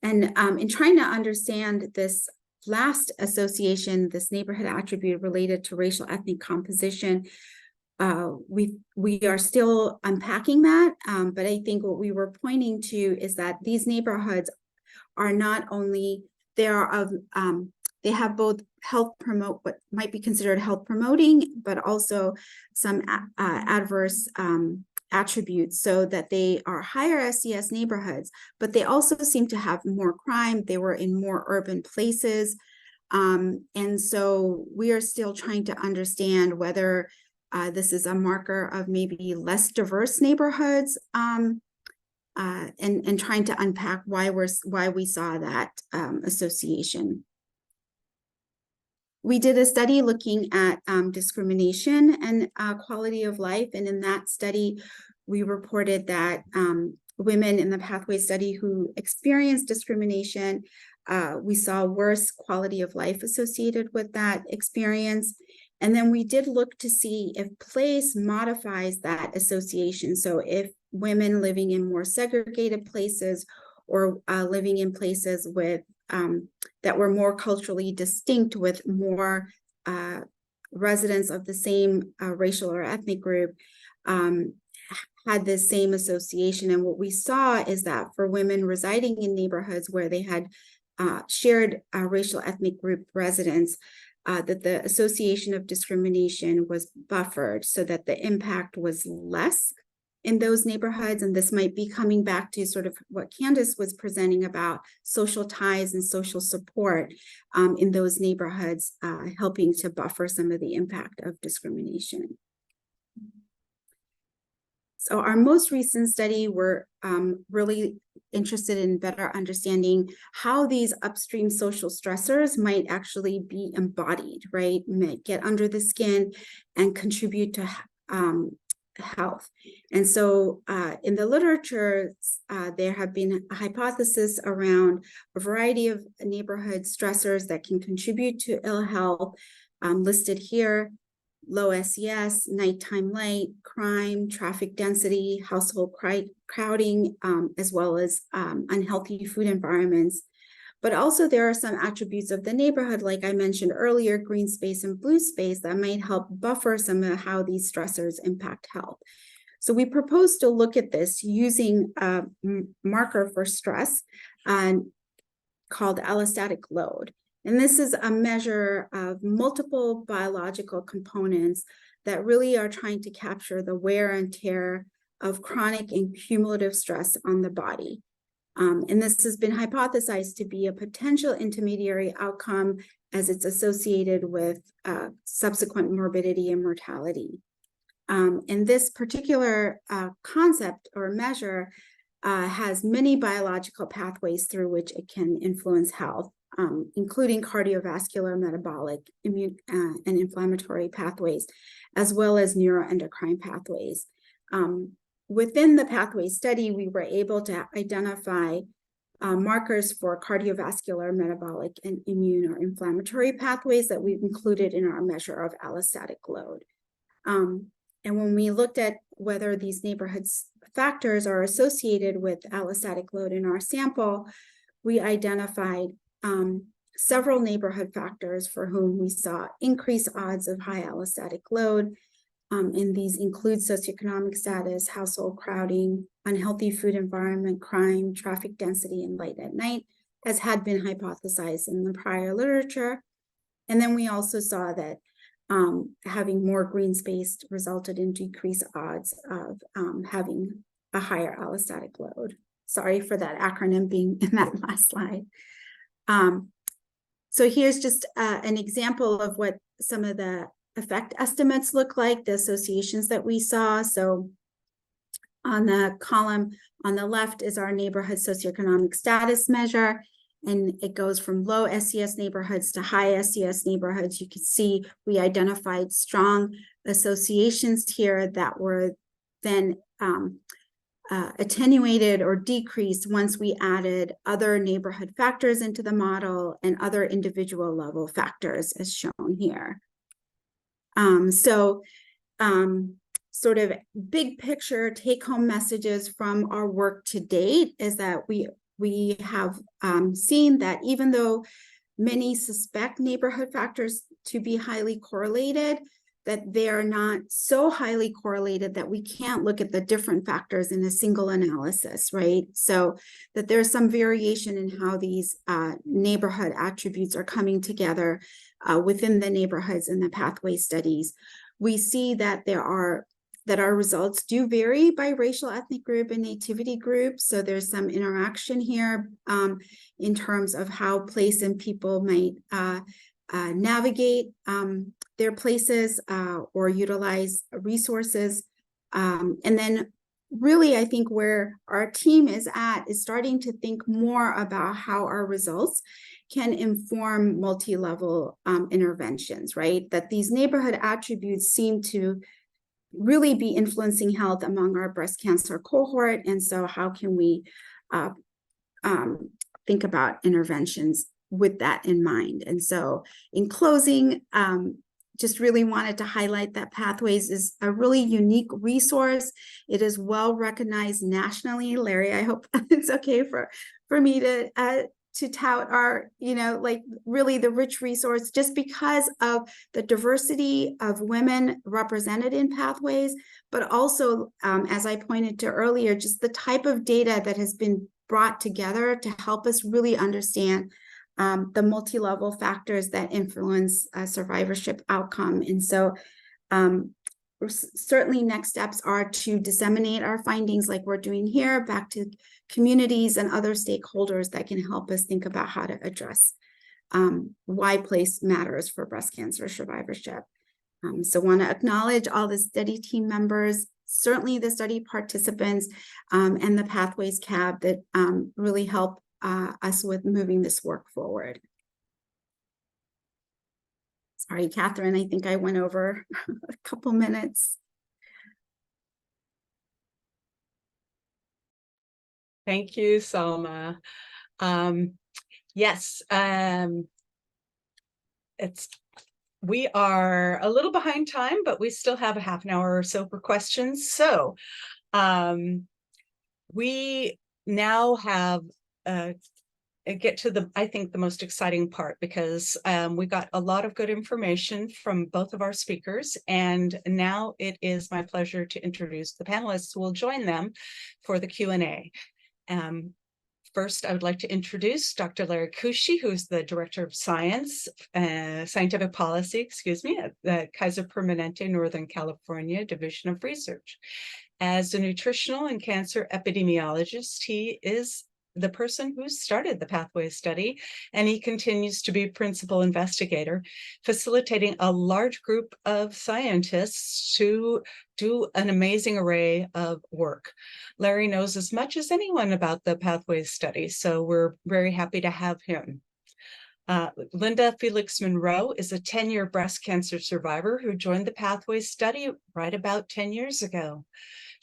And in trying to understand this last association, this neighborhood attribute related to racial ethnic composition, we are still unpacking that, but I think what we were pointing to is that these neighborhoods are not only they have both what might be considered health promoting, but also some adverse attributes, so that they are higher SES neighborhoods, but they also seem to have more crime. They were in more urban places, and so we are still trying to understand whether this is a marker of maybe less diverse neighborhoods, and trying to unpack why we saw that association. We did a study looking at discrimination and quality of life, and in that study, we reported that women in the pathway study who experienced discrimination, we saw worse quality of life associated with that experience. And then we did look to see if place modifies that association. So if women living in more segregated places or living in places with that were more culturally distinct, with more residents of the same racial or ethnic group, had the same association. And what we saw is that for women residing in neighborhoods where they had shared racial ethnic group residents, that the association of discrimination was buffered, so that the impact was less in those neighborhoods. And this might be coming back to sort of what Candyce was presenting about social ties and social support in those neighborhoods, helping to buffer some of the impact of discrimination. So our most recent study, we're really interested in better understanding how these upstream social stressors might actually be embodied, right? Might get under the skin and contribute to health. And so in the literature, there have been a hypothesis around a variety of neighborhood stressors that can contribute to ill health, listed here. low SES, nighttime light, crime, traffic density, household crowding, as well as unhealthy food environments. But also there are some attributes of the neighborhood, like I mentioned earlier, green space and blue space, that might help buffer some of how these stressors impact health. So we propose to look at this using a marker for stress called allostatic load. And this is a measure of multiple biological components that really are trying to capture the wear and tear of chronic and cumulative stress on the body. And this has been hypothesized to be a potential intermediary outcome as it's associated with subsequent morbidity and mortality. And this particular concept or measure has many biological pathways through which it can influence health, including cardiovascular, metabolic, immune, and inflammatory pathways, as well as neuroendocrine pathways. Within the pathway study, we were able to identify markers for cardiovascular, metabolic, and immune or inflammatory pathways that we've included in our measure of allostatic load. And when we looked at whether these neighborhood factors are associated with allostatic load in our sample, we identified several neighborhood factors for whom we saw increased odds of high allostatic load. And these include socioeconomic status, household crowding, unhealthy food environment, crime, traffic density, and light at night, as had been hypothesized in the prior literature. And then we also saw that having more green space resulted in decreased odds of having a higher allostatic load. Sorry for that acronym being in that last slide. So here's just an example of what some of the effect estimates look like, the associations that we saw. So on the column on the left is our neighborhood socioeconomic status measure, and it goes from low SES neighborhoods to high SES neighborhoods. You can see we identified strong associations here that were then attenuated or decreased once we added other neighborhood factors into the model and other individual level factors as shown here. Sort of big picture take-home messages from our work to date is that we have seen that even though many suspect neighborhood factors to be highly correlated, that they are not so highly correlated that we can't look at the different factors in a single analysis, right? So that there's some variation in how these neighborhood attributes are coming together within the neighborhoods and the pathway studies. We see that our results do vary by racial, ethnic group, and nativity group. So there's some interaction here in terms of how place and people might navigate their places or utilize resources. And then really, I think where our team is at is starting to think more about how our results can inform multi-level interventions, right? That these neighborhood attributes seem to really be influencing health among our breast cancer cohort. And so how can we think about interventions with that in mind? And so in closing, just really wanted to highlight that Pathways is a really unique resource. It is well recognized nationally. Larry, I hope it's okay for me to tout our, like really the rich resource just because of the diversity of women represented in Pathways, but also, as I pointed to earlier, just the type of data that has been brought together to help us really understand the multi-level factors that influence survivorship outcome. And so certainly next steps are to disseminate our findings like we're doing here back to communities and other stakeholders that can help us think about how to address why place matters for breast cancer survivorship. So want to acknowledge all the study team members, certainly the study participants and the Pathways CAB that really help us with moving this work forward. Sorry, Catherine, I think I went over a couple minutes. Thank you, Salma. Yes, it's we are a little behind time, but we still have a half an hour or so for questions. So we now have get to the, I think, the most exciting part, because we got a lot of good information from both of our speakers, and now it is my pleasure to introduce the panelists who will join them for the Q&A. First, I would like to introduce Dr. Larry Kushi, who's the Director of Scientific Policy, at the Kaiser Permanente, Northern California Division of Research. As a nutritional and cancer epidemiologist, he is the person who started the Pathway study, and he continues to be principal investigator, facilitating a large group of scientists to do an amazing array of work. Larry knows as much as anyone about the Pathway study, so we're very happy to have him. Linda Felix Monroe is a 10-year breast cancer survivor who joined the Pathway study right about 10 years ago.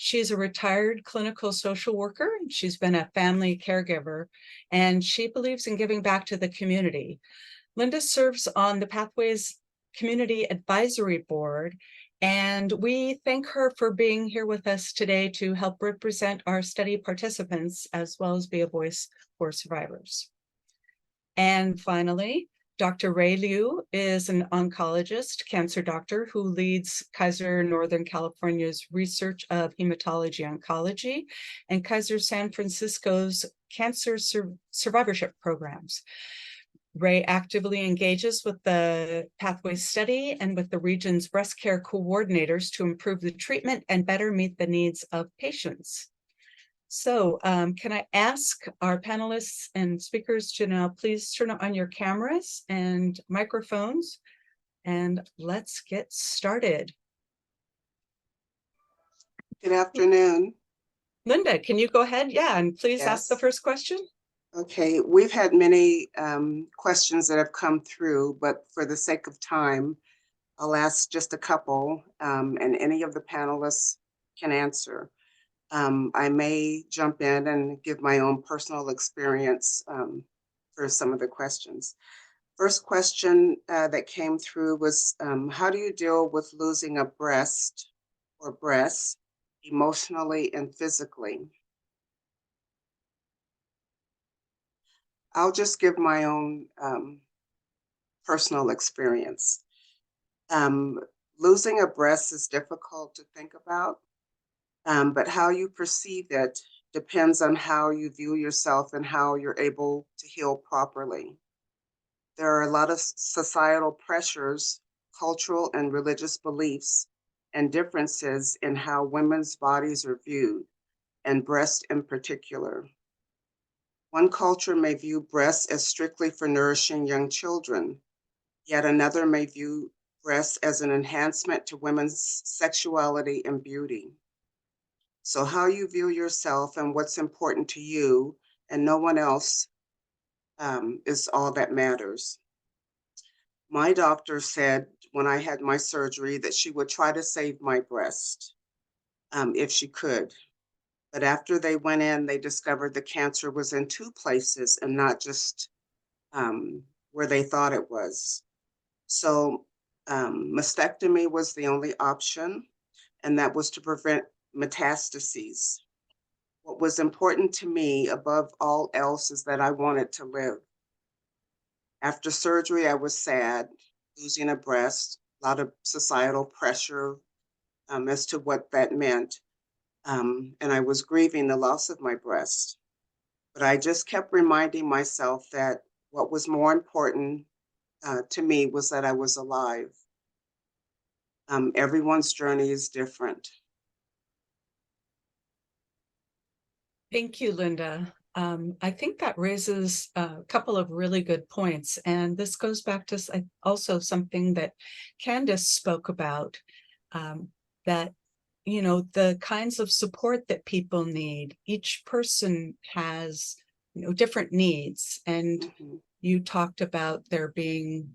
She's a retired clinical social worker, and she's been a family caregiver, and she believes in giving back to the community. Linda serves on the Pathways Community Advisory Board, and we thank her for being here with us today to help represent our study participants as well as be a voice for survivors. And finally, Dr. Ray Liu is an oncologist, cancer doctor, who leads Kaiser Northern California's research of hematology oncology and Kaiser San Francisco's cancer survivorship programs. Ray actively engages with the Pathway study and with the region's breast care coordinators to improve the treatment and better meet the needs of patients. So can I ask our panelists and speakers to now please turn on your cameras and microphones, and let's get started. Good afternoon. Linda, can you go ahead? Yeah, and please ask the Yes. first question. Okay, we've had many questions that have come through, but for the sake of time, I'll ask just a couple, and any of the panelists can answer. I may jump in and give my own personal experience for some of the questions. First question that came through was, how do you deal with losing a breast or breasts emotionally and physically? I'll just give my own personal experience. Losing a breast is difficult to think about, but how you perceive it depends on how you view yourself and how you're able to heal properly. There are a lot of societal pressures, cultural and religious beliefs, and differences in how women's bodies are viewed, and breast in particular. One culture may view breasts as strictly for nourishing young children, yet another may view breasts as an enhancement to women's sexuality and beauty. So how you view yourself and what's important to you and no one else is all that matters. My doctor said when I had my surgery that she would try to save my breast if she could. But after they went in, they discovered the cancer was in two places and not just where they thought it was. So mastectomy was the only option, and that was to prevent metastases. What was important to me above all else is that I wanted to live. After surgery, I was sad, losing a breast, a lot of societal pressure as to what that meant. And I was grieving the loss of my breast. But I just kept reminding myself that what was more important to me was that I was alive. Everyone's journey is different. Thank you, Linda. I think that raises a couple of really good points. And this goes back to also something that Candyce spoke about, that, you know, the kinds of support that people need. Each person has, you know, different needs. And you talked about there being,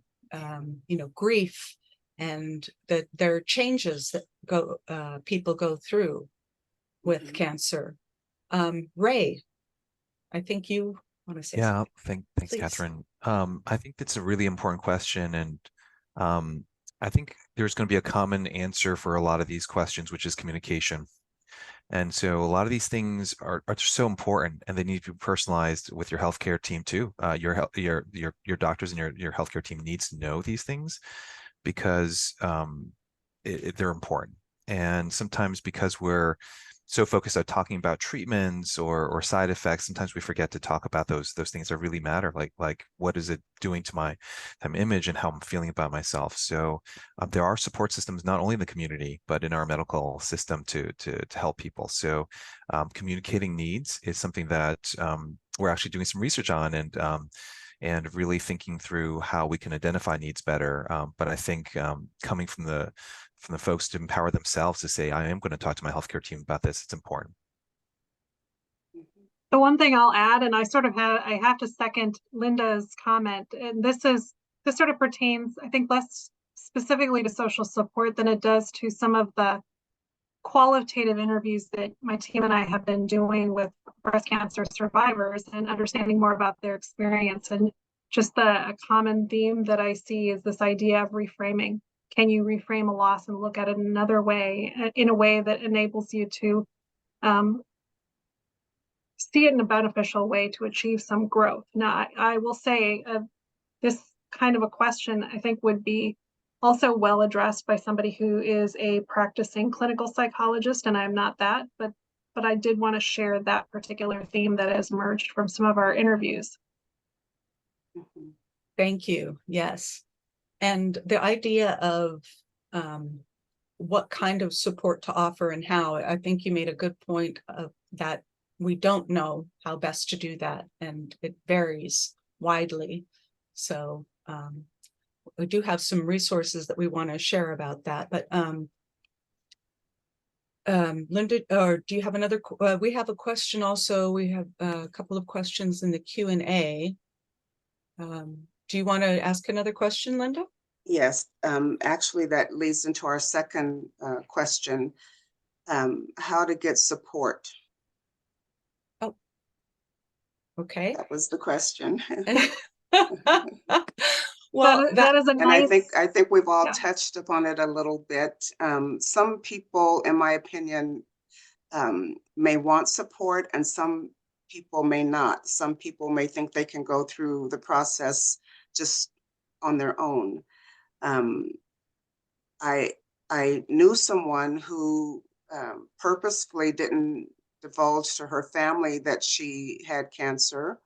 you know, grief, and that there are changes that people go through with cancer. Ray, I think you want to say something. Thanks, Please. Catherine. I think that's a really important question, and I think there's going to be a common answer for a lot of these questions, which is communication. And so a lot of these things are so important, and they need to be personalized with your healthcare team too. Your doctors and your healthcare team needs to know these things because they're important. And sometimes because we're so focused on talking about treatments or side effects, sometimes we forget to talk about those things that really matter, like what is it doing to my image and how I'm feeling about myself. So there are support systems not only in the community but in our medical system to help people. So communicating needs is something that we're actually doing some research on, and really thinking through how we can identify needs better. But I think coming from the folks to empower themselves to say, I am going to talk to my healthcare team about this, it's important. The one thing I'll add, and I have to second Linda's comment, and this sort of pertains, I think, less specifically to social support than it does to some of the qualitative interviews that my team and I have been doing with breast cancer survivors and understanding more about their experience. And just a common theme that I see is this idea of reframing. Can you reframe a loss and look at it another way, in a way that enables you to see it in a beneficial way to achieve some growth? Now, I will say this kind of a question, I think, would be also well addressed by somebody who is a practicing clinical psychologist, and I'm not that, but I did want to share that particular theme that has emerged from some of our interviews. Thank you. Yes. And the idea of what kind of support to offer and how, I think you made a good point of that we don't know how best to do that, and it varies widely. So we do have some resources that we want to share about that. But Linda, or do you have another? We have a question also. We have a couple of questions in the Q&A. Do you want to ask another question, Linda? Yes, actually that leads into our second question, how to get support. Oh, okay. That was the question. Well, that is a nice. And I think we've all touched upon it a little bit. Some people, in my opinion, may want support, and some people may not. Some people may think they can go through the process just on their own. I knew someone who purposefully didn't divulge to her family that she had cancer.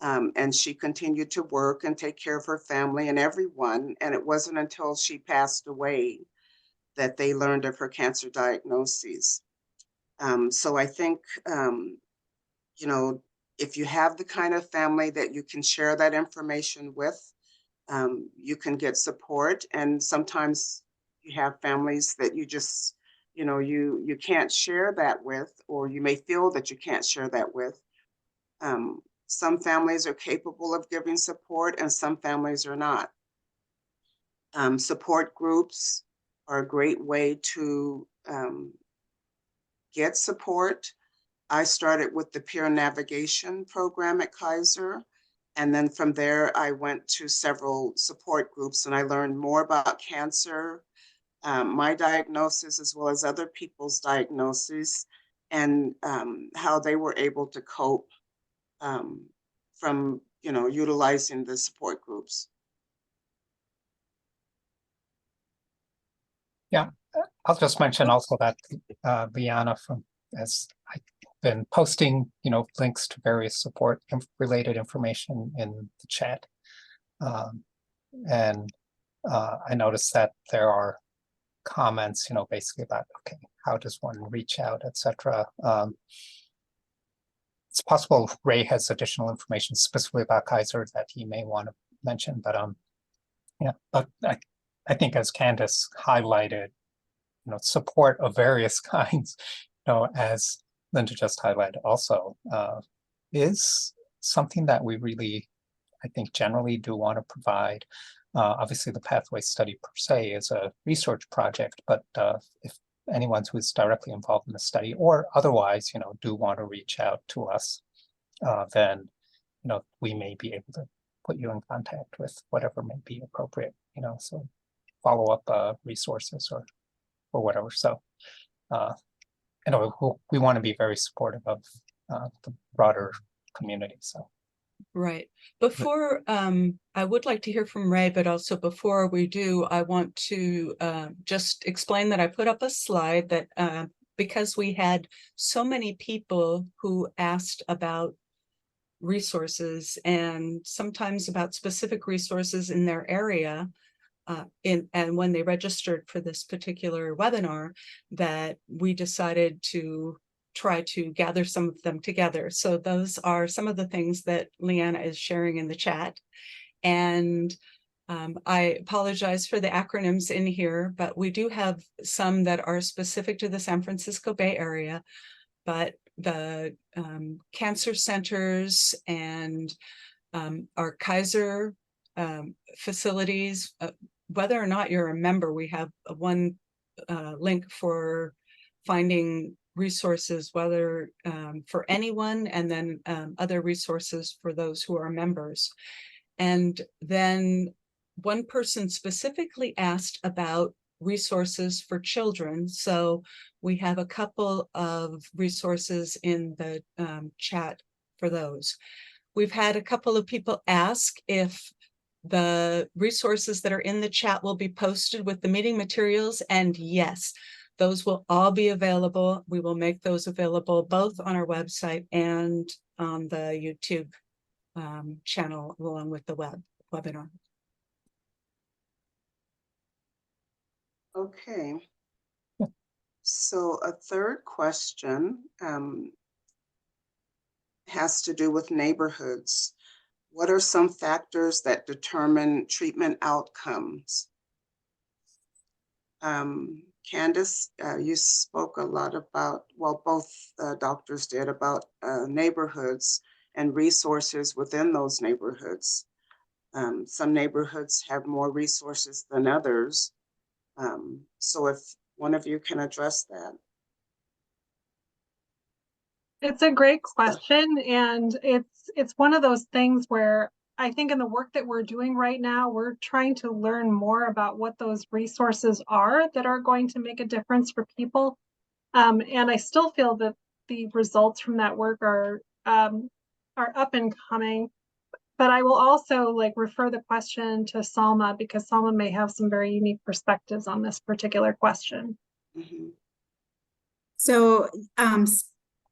And she continued to work and take care of her family and everyone. And it wasn't until she passed away that they learned of her cancer diagnoses. So I think, you know, if you have the kind of family that you can share that information with, you can get support. And sometimes you have families that you just, you know, you can't share that with, or you may feel that you can't share that with. Some families are capable of giving support and some families are not. Support groups are a great way to get support. I started with the peer navigation program at Kaiser. And then from there, I went to several support groups and I learned more about cancer, my diagnosis, as well as other people's diagnoses, and how they were able to cope from, you know, utilizing the support groups. Yeah, I'll just mention also that Liana has been posting, you know, links to various support related information in the chat. And I noticed that there are comments, you know, basically about, okay, how does one reach out, etc. It's possible Ray has additional information specifically about Kaiser that he may want to mention, but yeah, but I think as Candice highlighted, you know, support of various kinds, you know, as Linda just highlighted also, is something that we really, I think, generally do want to provide. Obviously, the Pathway Study per se is a research project, but if anyone who's directly involved in the study or otherwise, you know, do want to reach out to us, then, you know, we may be able to put you in contact with whatever may be appropriate, you know, so follow-up resources or whatever. So, we want to be very supportive of the broader community. So. Right. Before, I would like to hear from Ray, but also before we do, I want to just explain that I put up a slide that because we had so many people who asked about resources and sometimes about specific resources in their area, and when they registered for this particular webinar, that we decided to try to gather some of them together. So those are some of the things that Leanna is sharing in the chat. And I apologize for the acronyms in here, but we do have some that are specific to the San Francisco Bay Area, but the cancer centers and our Kaiser facilities, whether or not you're a member, we have one link for finding resources, whether for anyone, and then other resources for those who are members. And then one person specifically asked about resources for children. So we have a couple of resources in the chat for those. We've had a couple of people ask if the resources that are in the chat will be posted with the meeting materials, and yes, those will all be available. We will make those available both on our website and on the YouTube channel along with the webinar. Okay. So a third question has to do with neighborhoods. What are some factors that determine treatment outcomes? Candice, you spoke a lot about, well, both doctors did, about neighborhoods and resources within those neighborhoods. Some neighborhoods have more resources than others. So if one of you can address that. It's a great question, and it's one of those things where I think in the work that we're doing right now, we're trying to learn more about what those resources are that are going to make a difference for people. And I still feel that the results from that work are up and coming. But I will also refer the question to Salma, because Salma may have some very unique perspectives on this particular question. Mm-hmm. So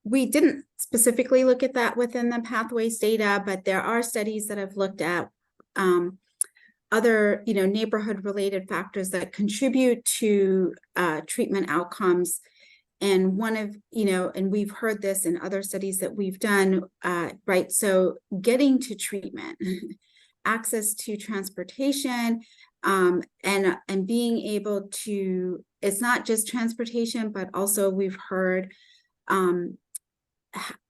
we didn't specifically look at that within the pathways data, but there are studies that have looked at other, neighborhood related factors that contribute to treatment outcomes. And one of, and we've heard this in other studies that we've done, right? So getting to treatment, access to transportation, and being able to, it's not just transportation, but also we've heard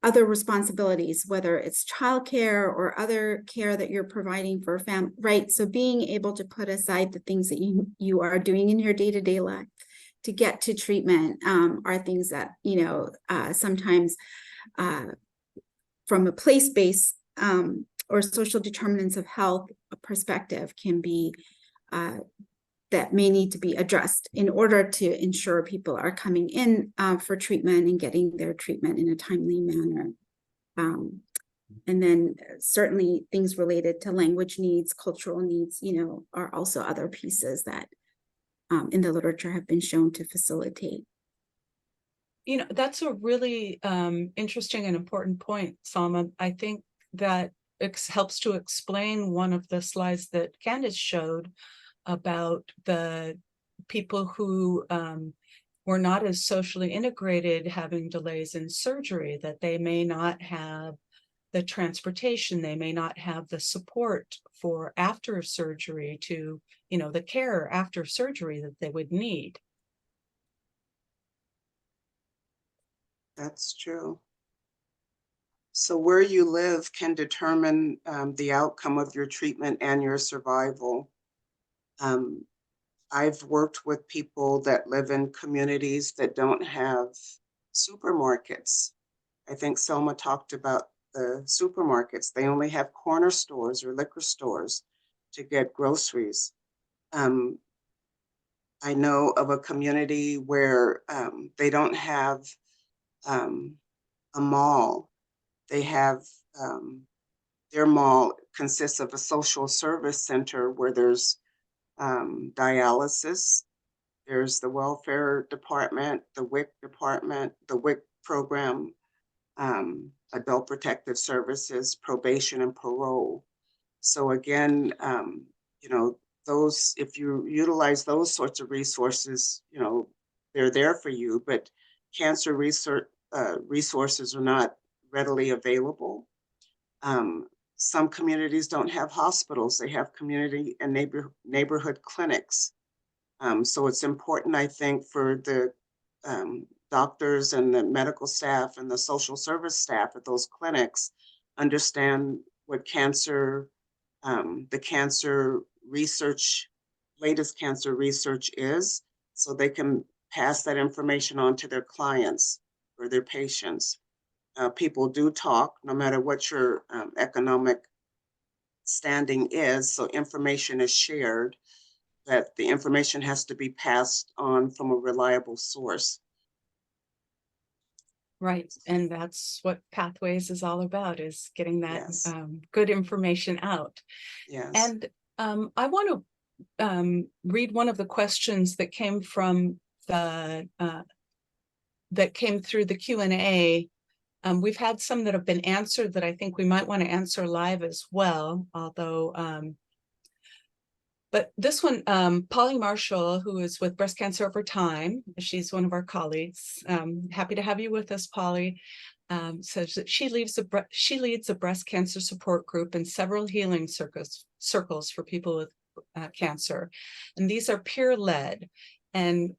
other responsibilities, whether it's childcare or other care that you're providing for family, right? So being able to put aside the things that you are doing in your day-to-day life to get to treatment are things that, sometimes from a place-based or social determinants of health perspective can be that may need to be addressed in order to ensure people are coming in for treatment and getting their treatment in a timely manner. And then certainly things related to language needs, cultural needs, are also other pieces that in the literature have been shown to facilitate. That's a really interesting and important point, Salma. I think that helps to explain one of the slides that Candice showed about the people who were not as socially integrated having delays in surgery, that they may not have the transportation, they may not have the support for after surgery to, the care after surgery that they would need. That's true. So where you live can determine the outcome of your treatment and your survival. I've worked with people that live in communities that don't have supermarkets. I think Selma talked about the supermarkets. They only have corner stores or liquor stores to get groceries. I know of a community where they don't have a mall. They have their mall consists of a social service center where there's dialysis, there's the welfare department, the WIC department, the WIC program, adult protective services, probation and parole. So again, you know, those, if you utilize those sorts of resources, you know, they're there for you, but cancer research resources are not readily available. Some communities don't have hospitals, they have community and neighborhood clinics. So it's important, I think, for the doctors and the medical staff and the social service staff at those clinics understand what cancer, the cancer research, latest cancer research is, so they can pass that information on to their clients or their patients. People do talk, no matter what your economic standing is, so information is shared, that the information has to be passed on from a reliable source. Right, and that's what Pathways is all about, is getting that Yes. good information out. Yes. And I want to read one of the questions that came from the that came through the Q&A. We've had some that have been answered that I think we might want to answer live as well, although but this one, Polly Marshall, who is with Breast Cancer Over Time, she's one of our colleagues. Happy to have you with us, Polly. Says that she leads a breast cancer support group and several healing circles for people with cancer. And these are peer-led. And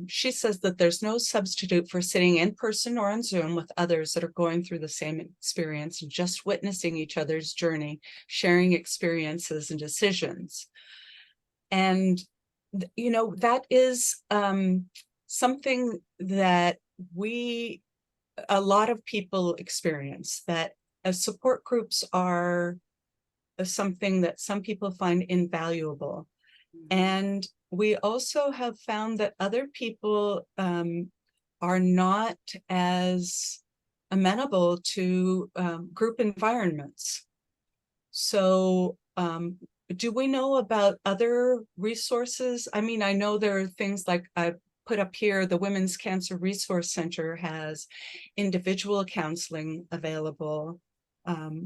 she says that there's no substitute for sitting in person or on Zoom with others that are going through the same experience and just witnessing each other's journey, sharing experiences and decisions. And, you know, that is something that a lot of people experience, that support groups are something that some people find invaluable. And we also have found that other people are not as amenable to group environments. So do we know about other resources? I mean, I know there are things like I put up here, the Women's Cancer Resource Center has individual counseling available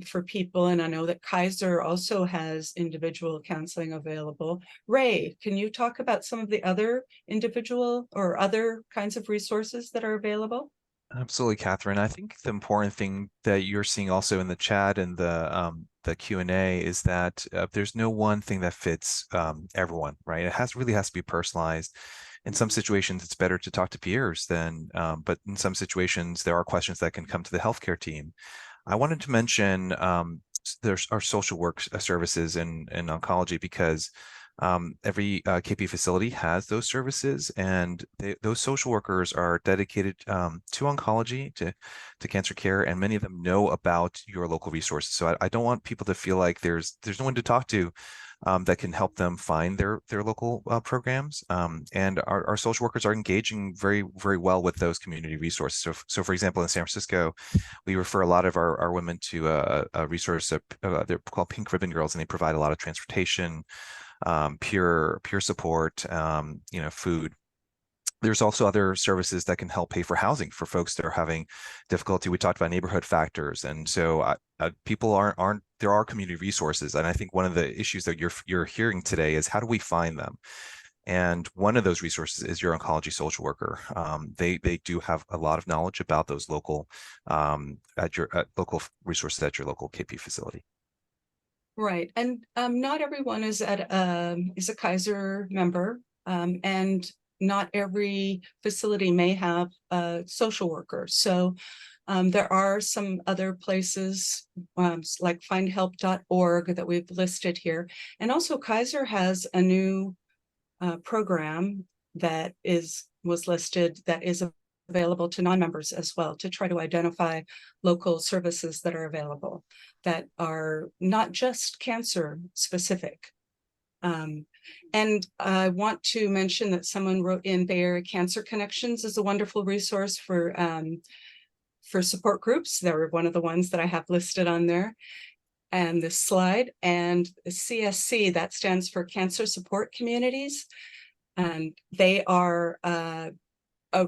for people. And I know that Kaiser also has individual counseling available. Ray, can you talk about some of the other individual or other kinds of resources that are available? Absolutely, Catherine. I think the important thing that you're seeing also in the chat and the Q&A is that there's no one thing that fits everyone, right? It really has to be personalized. In some situations, it's better to talk to peers than, but in some situations, there are questions that can come to the healthcare team. I wanted to mention there's our social work services in oncology, because every KP facility has those services, and those social workers are dedicated to oncology, to cancer care, and many of them know about your local resources. So I don't want people to feel like there's no one to talk to that can help them find their local programs. And our social workers are engaging very, very well with those community resources. So for example, in San Francisco, we refer a lot of our women to a resource, they're called Pink Ribbon Girls, and they provide a lot of transportation, peer support, you know, food. There's also other services that can help pay for housing for folks that are having difficulty. We talked about neighborhood factors, and so people there are community resources. And I think one of the issues that you're hearing today is, how do we find them? And one of those resources is your oncology social worker. They do have a lot of knowledge about those local local resources at your local KP facility. Right, and not everyone is a Kaiser member, and not every facility may have a social worker. So there are some other places like findhelp.org that we've listed here. And also Kaiser has a new program that was listed that is available to non-members as well, to try to identify local services that are available that are not just cancer specific. And I want to mention that someone wrote in Bay Area Cancer Connections is a wonderful resource for support groups. They're one of the ones that I have listed on there and this slide. And CSC, that stands for Cancer Support Communities. And they are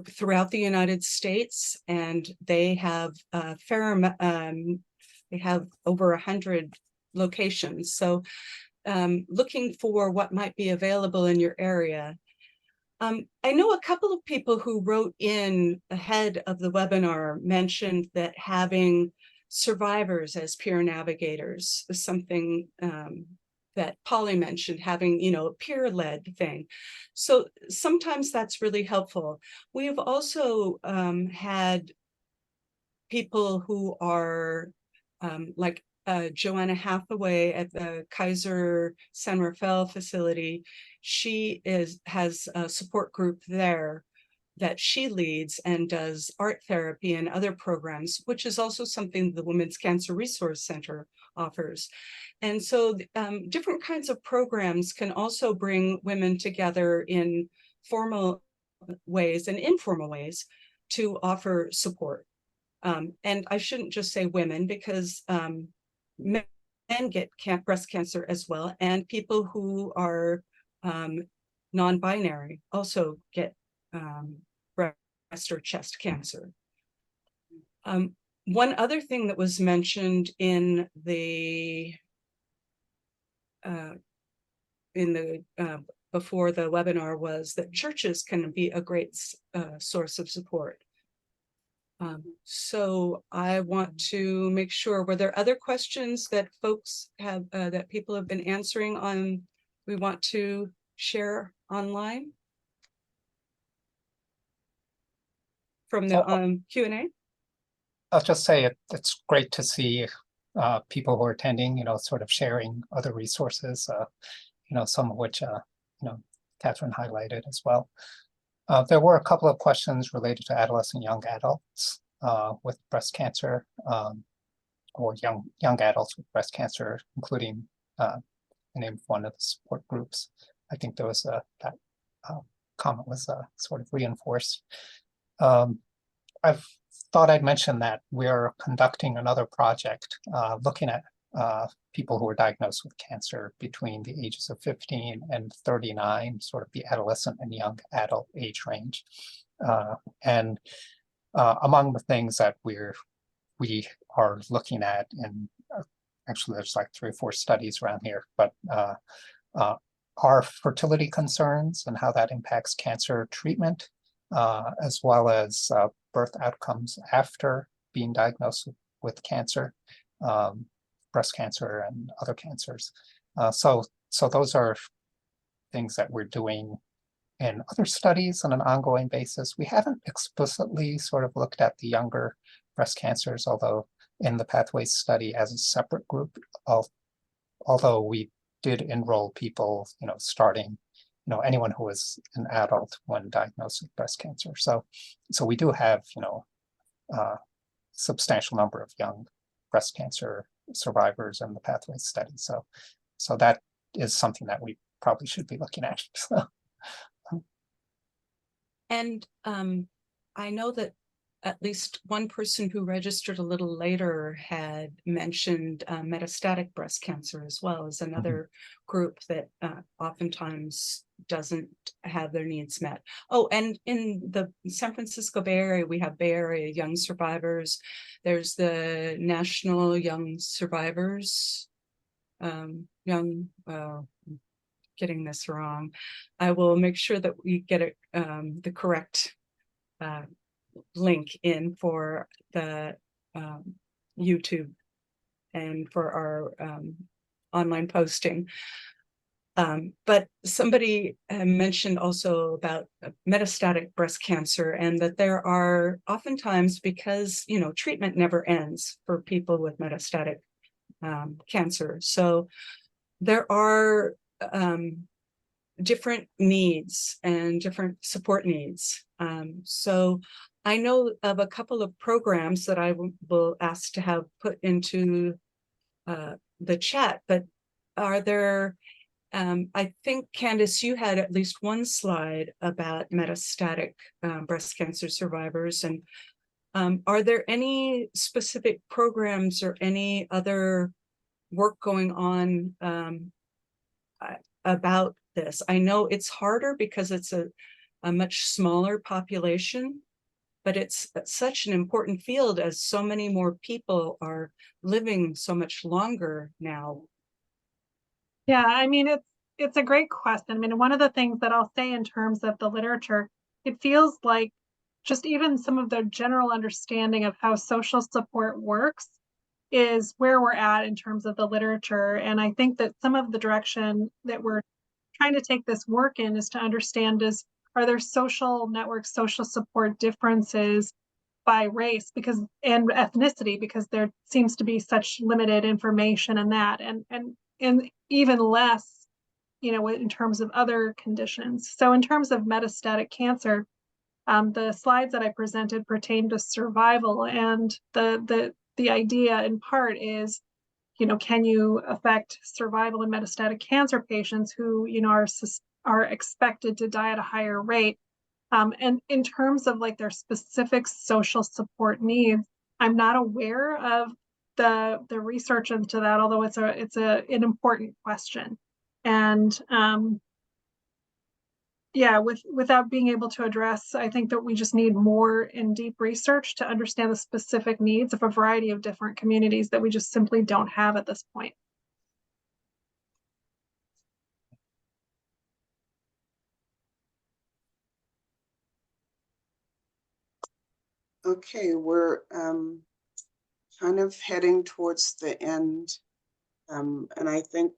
throughout the United States, and they have they have over 100 locations. So looking for what might be available in your area. I know a couple of people who wrote in ahead of the webinar mentioned that having survivors as peer navigators is something that Polly mentioned, having, you know, a peer-led thing. So sometimes that's really helpful. We have also had people who are like Joanna Hathaway at the Kaiser San Rafael facility. She has a support group there that she leads and does art therapy and other programs, which is also something the Women's Cancer Resource Center offers. And so different kinds of programs can also bring women together in formal ways and informal ways to offer support. And I shouldn't just say women, because men get breast cancer as well, and people who are non-binary also get breast or chest cancer. One other thing that was mentioned in the before the webinar was that churches can be a great source of support. So I want to make sure, were there other questions that folks have, that people have been answering on, we want to share online? From the Q&A? I'll just say it's great to see people who are attending, you know, sort of sharing other resources, you know, some of which, you know, Catherine highlighted as well. There were a couple of questions related to adolescent young adults with breast cancer, or young adults with breast cancer, including the name of one of the support groups. I think there was that comment was sort of reinforced. I've thought I'd mention that we're conducting another project looking at people who are diagnosed with cancer between the ages of 15 and 39, sort of the adolescent and young adult age range. And among the things that we are looking at, and actually there's like 3 or 4 studies around here, but are fertility concerns and how that impacts cancer treatment, as well as birth outcomes after being diagnosed with cancer, breast cancer and other cancers. So those are things that we're doing in other studies on an ongoing basis. We haven't explicitly sort of looked at the younger breast cancers, although in the Pathways study as a separate group, although we did enroll people, you know, starting, you know, anyone who was an adult when diagnosed with breast cancer. So we do have, you know, substantial number of young breast cancer survivors in the Pathways study. So that is something that we probably should be looking at. And I know that at least one person who registered a little later had mentioned metastatic breast cancer as well as another group that oftentimes doesn't have their needs met. Oh, and in the San Francisco Bay Area, we have Bay Area Young Survivors. There's the National Young Survivors, getting this wrong. I will make sure that we get it the correct link in for the YouTube and for our online posting. But somebody mentioned also about metastatic breast cancer, and that there are oftentimes, because, you know, treatment never ends for people with metastatic cancer. So there are different needs and different support needs. So I know of a couple of programs that I will ask to have put into the chat, but are there I think, Candice, you had at least one slide about metastatic breast cancer survivors. And are there any specific programs or any other work going on about this? I know it's harder because it's a much smaller population, but it's such an important field as so many more people are living so much longer now. Yeah, I mean, it's a great question. I mean, one of the things that I'll say in terms of the literature, it feels like just even some of the general understanding of how social support works is where we're at in terms of the literature. And I think that some of the direction that we're trying to take this work in is to understand are there social networks, social support differences by race and ethnicity, because there seems to be such limited information in that, and even less, in terms of other conditions. So in terms of metastatic cancer, the slides that I presented pertain to survival, and the idea in part is, can you affect survival in metastatic cancer patients who, are expected to die at a higher rate? And in terms of like their specific social support needs, I'm not aware of the research into that, although it's an important question. And yeah, without being able to address, I think that we just need more and deep research to understand the specific needs of a variety of different communities that we just simply don't have at this point. Okay, we're kind of heading towards the end. And I think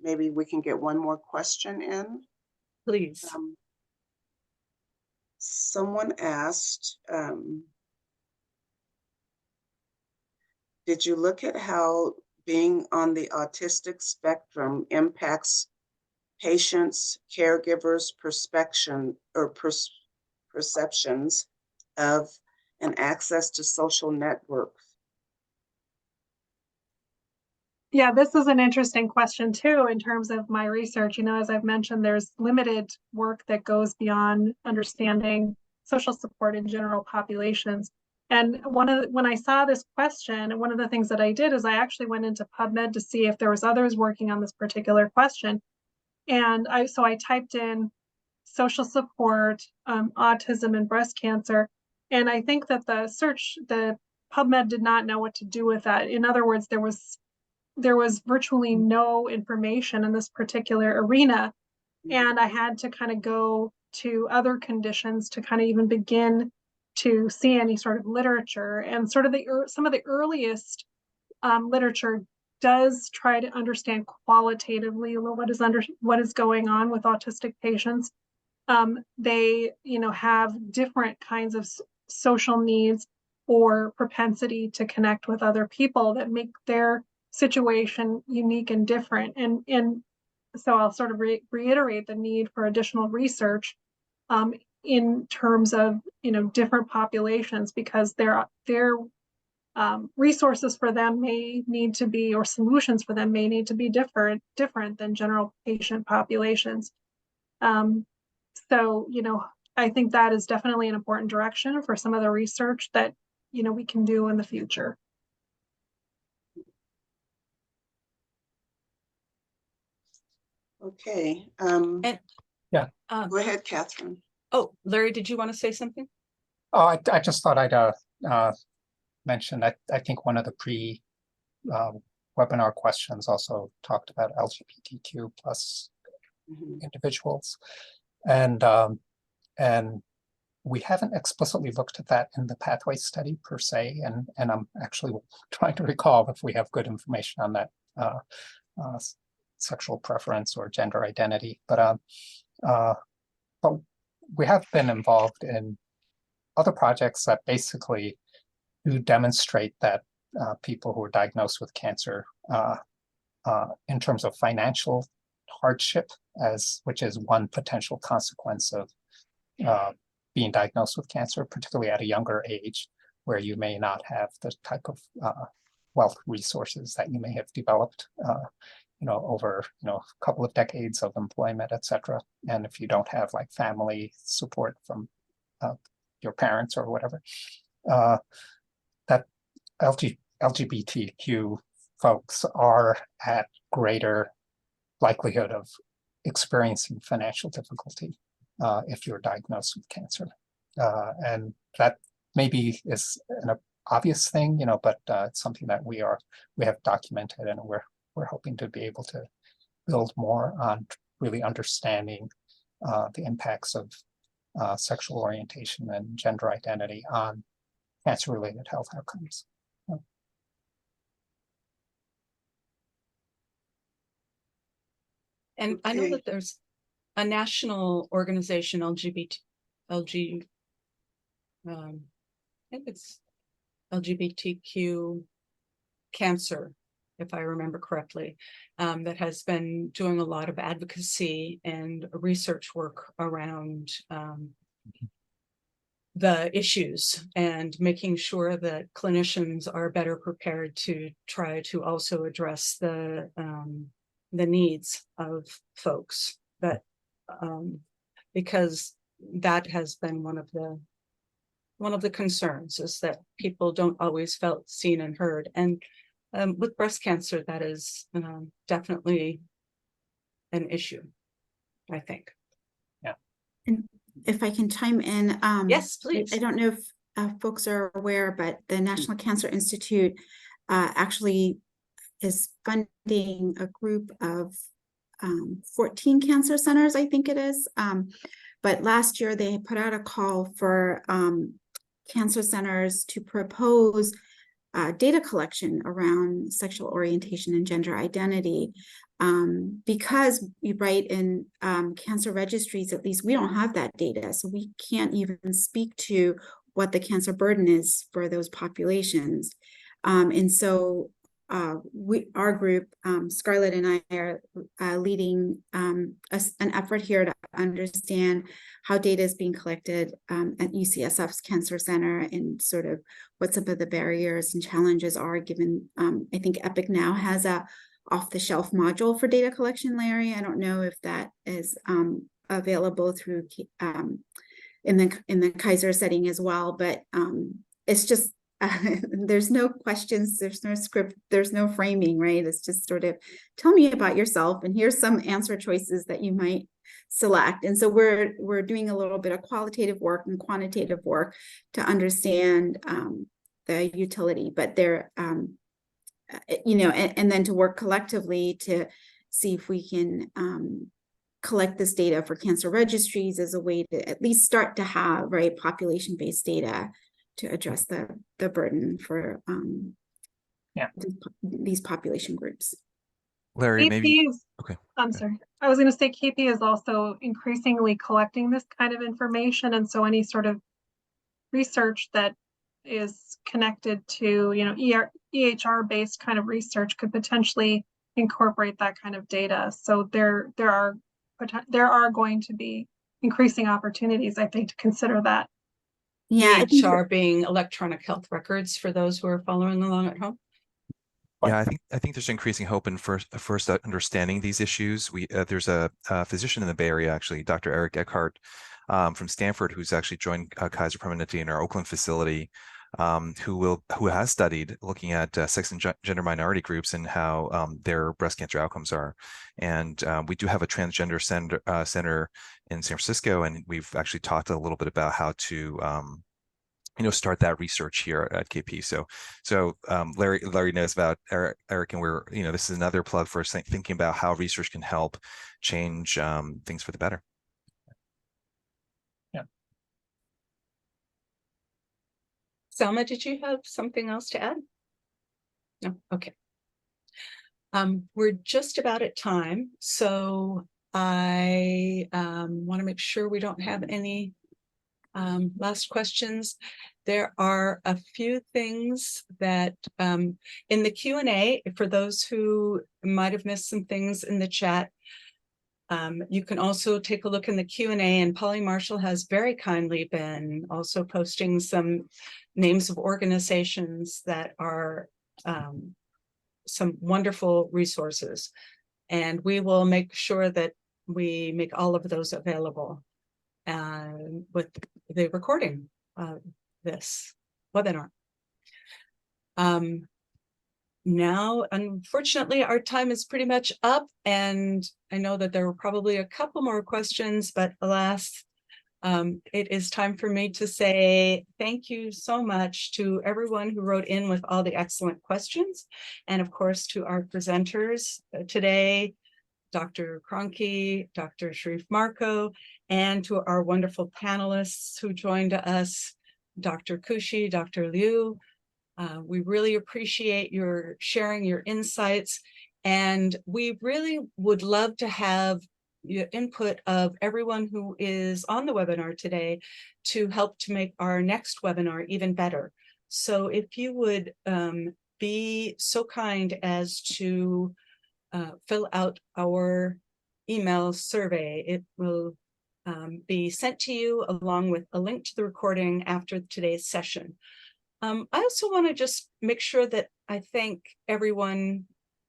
maybe we can get one more question in. Please. Someone asked, did you look at how being on the autistic spectrum impacts patients, caregivers' perceptions of and access to social networks? Yeah, this is an interesting question too, in terms of my research. As I've mentioned, there's limited work that goes beyond understanding social support in general populations. And when I saw this question, one of the things that I did is I actually went into PubMed to see if there was others working on this particular question. And I typed in social support, autism, and breast cancer. And I think that the PubMed did not know what to do with that. In other words, there was virtually no information in this particular arena. And I had to kind of go to other conditions to kind of even begin to see any sort of literature. And sort of some of the earliest literature does try to understand qualitatively what is going on with autistic patients. They, have different kinds of social needs or propensity to connect with other people that make their situation unique and different. And so I'll sort of reiterate the need for additional research in terms of, different populations, because their resources for them may need to be, or solutions for them may need to be different than general patient populations. So, I think that is definitely an important direction for some of the research that, we can do in the future. Okay. Yeah. Go ahead, Catherine. Oh, Larry, did you want to say something? Oh, I just thought I'd mention, I think one of the webinar questions also talked about LGBTQ plus individuals. And we haven't explicitly looked at that in the pathway study per se. And I'm actually trying to recall if we have good information on that sexual preference or gender identity. But we have been involved in other projects that basically do demonstrate that people who are diagnosed with cancer in terms of financial hardship, which is one potential consequence of being diagnosed with cancer, particularly at a younger age, where you may not have the type of wealth resources that you may have developed over, a couple of decades of employment, etc. And if you don't have like family support from your parents or whatever, that LGBTQ folks are at greater likelihood of experiencing financial difficulty if you're diagnosed with cancer. And that maybe is an obvious thing, but it's something that we have documented, and we're hoping to be able to build more on really understanding the impacts of sexual orientation and gender identity on cancer-related health outcomes. And I know Okay. that there's a national organization, I think it's LGBTQ cancer, if I remember correctly, that has been doing a lot of advocacy and research work around the issues and making sure that clinicians are better prepared to try to also address the needs of folks, that because that has been one of the concerns, is that people don't always felt seen and heard. And with breast cancer, that is definitely an issue, I think. Yeah. And if I can chime in, Yes, please. I don't know if folks are aware, but the National Cancer Institute actually is funding a group of 14 cancer centers, I think it is. But last year they put out a call for cancer centers to propose data collection around sexual orientation and gender identity. Because you write in cancer registries, at least we don't have that data. So we can't even speak to what the cancer burden is for those populations. And so our group, Scarlett and I are leading an effort here to understand how data is being collected at UCSF's Cancer Center, and sort of what some of the barriers and challenges are, given I think Epic now has a off-the-shelf module for data collection, Larry. I don't know if that is available through in the Kaiser setting as well, but it's just there's no questions, there's no script, there's no framing, right? It's just sort of, tell me about yourself, and here's some answer choices that you might select. And so we're doing a little bit of qualitative work and quantitative work to understand the utility, but they're and then to work collectively to see if we can collect this data for cancer registries as a way to at least start to have population-based data to address the burden for these population groups. Larry, maybe. Okay. I'm sorry. I was going to say KP is also increasingly collecting this kind of information, and so any sort of research that is connected to EHR-based kind of research could potentially incorporate that kind of data. So there are going to be increasing opportunities, I think, to consider that. Yeah, EHR being electronic health records for those who are following along at home. Yeah, I think there's increasing hope in first understanding these issues. There's a physician in the Bay Area, actually, Dr. Eric Eckhart from Stanford, who's actually joined Kaiser Permanente in our Oakland facility, who has studied looking at sex and gender minority groups and how their breast cancer outcomes are. And we do have a transgender center in San Francisco, and we've actually talked a little bit about how to start that research here at KP. So Larry knows about Eric, and we're this is another plug for us thinking about how research can help change things for the better. Yeah. Salma, did you have something else to add? No. Okay. We're just about at time, so I want to make sure we don't have any last questions. There are a few things that in the Q&A, for those who might have missed some things in the chat, you can also take a look in the Q&A, and Polly Marshall has very kindly been also posting some names of organizations that are some wonderful resources And we will make sure that we make all of those available with the recording of this webinar. Now, unfortunately, our time is pretty much up, and I know that there were probably a couple more questions, but alas, it is time for me to say thank you so much to everyone who wrote in with all the excellent questions, and of course to our presenters today, Dr. Kroenke, Dr. Shariff-Marco, and to our wonderful panelists who joined us, Dr. Kushi, Dr. Liu. We really appreciate your sharing your insights, and we really would love to have your input of everyone who is on the webinar today to help to make our next webinar even better. So if you would be so kind as to fill out our email survey, it will be sent to you along with a link to the recording after today's session. I also want to just make sure that I thank everyone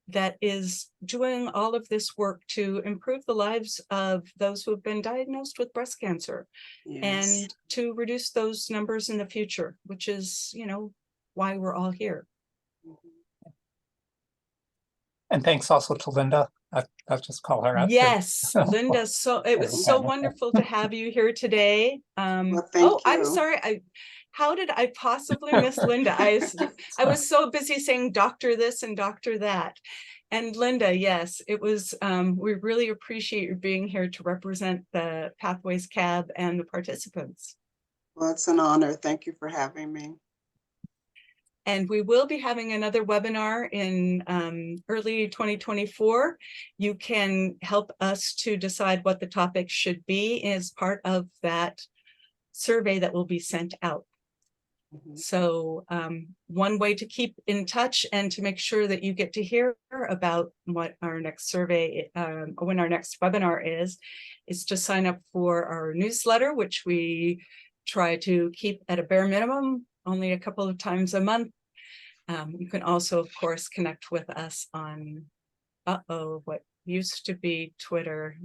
that is doing all of this work to improve the lives of those who have been diagnosed with breast cancer, Yes. and to reduce those numbers in the future, which is, you know, why we're all here. And thanks also to Linda. I'll just call her out. Yes, Linda, so it was so wonderful to have you here today. Well, thank I'm you. sorry, how did I possibly miss Linda? I was so busy saying doctor this and doctor that. And Linda, yes, it was, we really appreciate you being here to represent the Pathways CAB and the participants. Well, it's an honor. Thank you for having me. And we will be having another webinar in early 2024. You can help us to decide what the topic should be as part of that survey that will be sent out. So one way to keep in touch and to make sure that you get to hear about what our next survey, when our next webinar is to sign up for our newsletter, which we try to keep at a bare minimum, only a couple of times a month. You can also, of course, connect with us on, what used to be Twitter.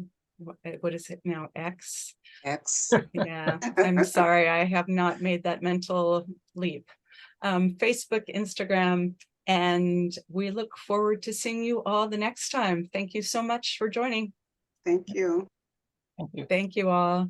What is it now? X? X. Yeah, I'm sorry, I have not made that mental leap. Facebook, Instagram, and we look forward to seeing you all the next time. Thank you so much for joining. Thank you. Thank you. Thank you all.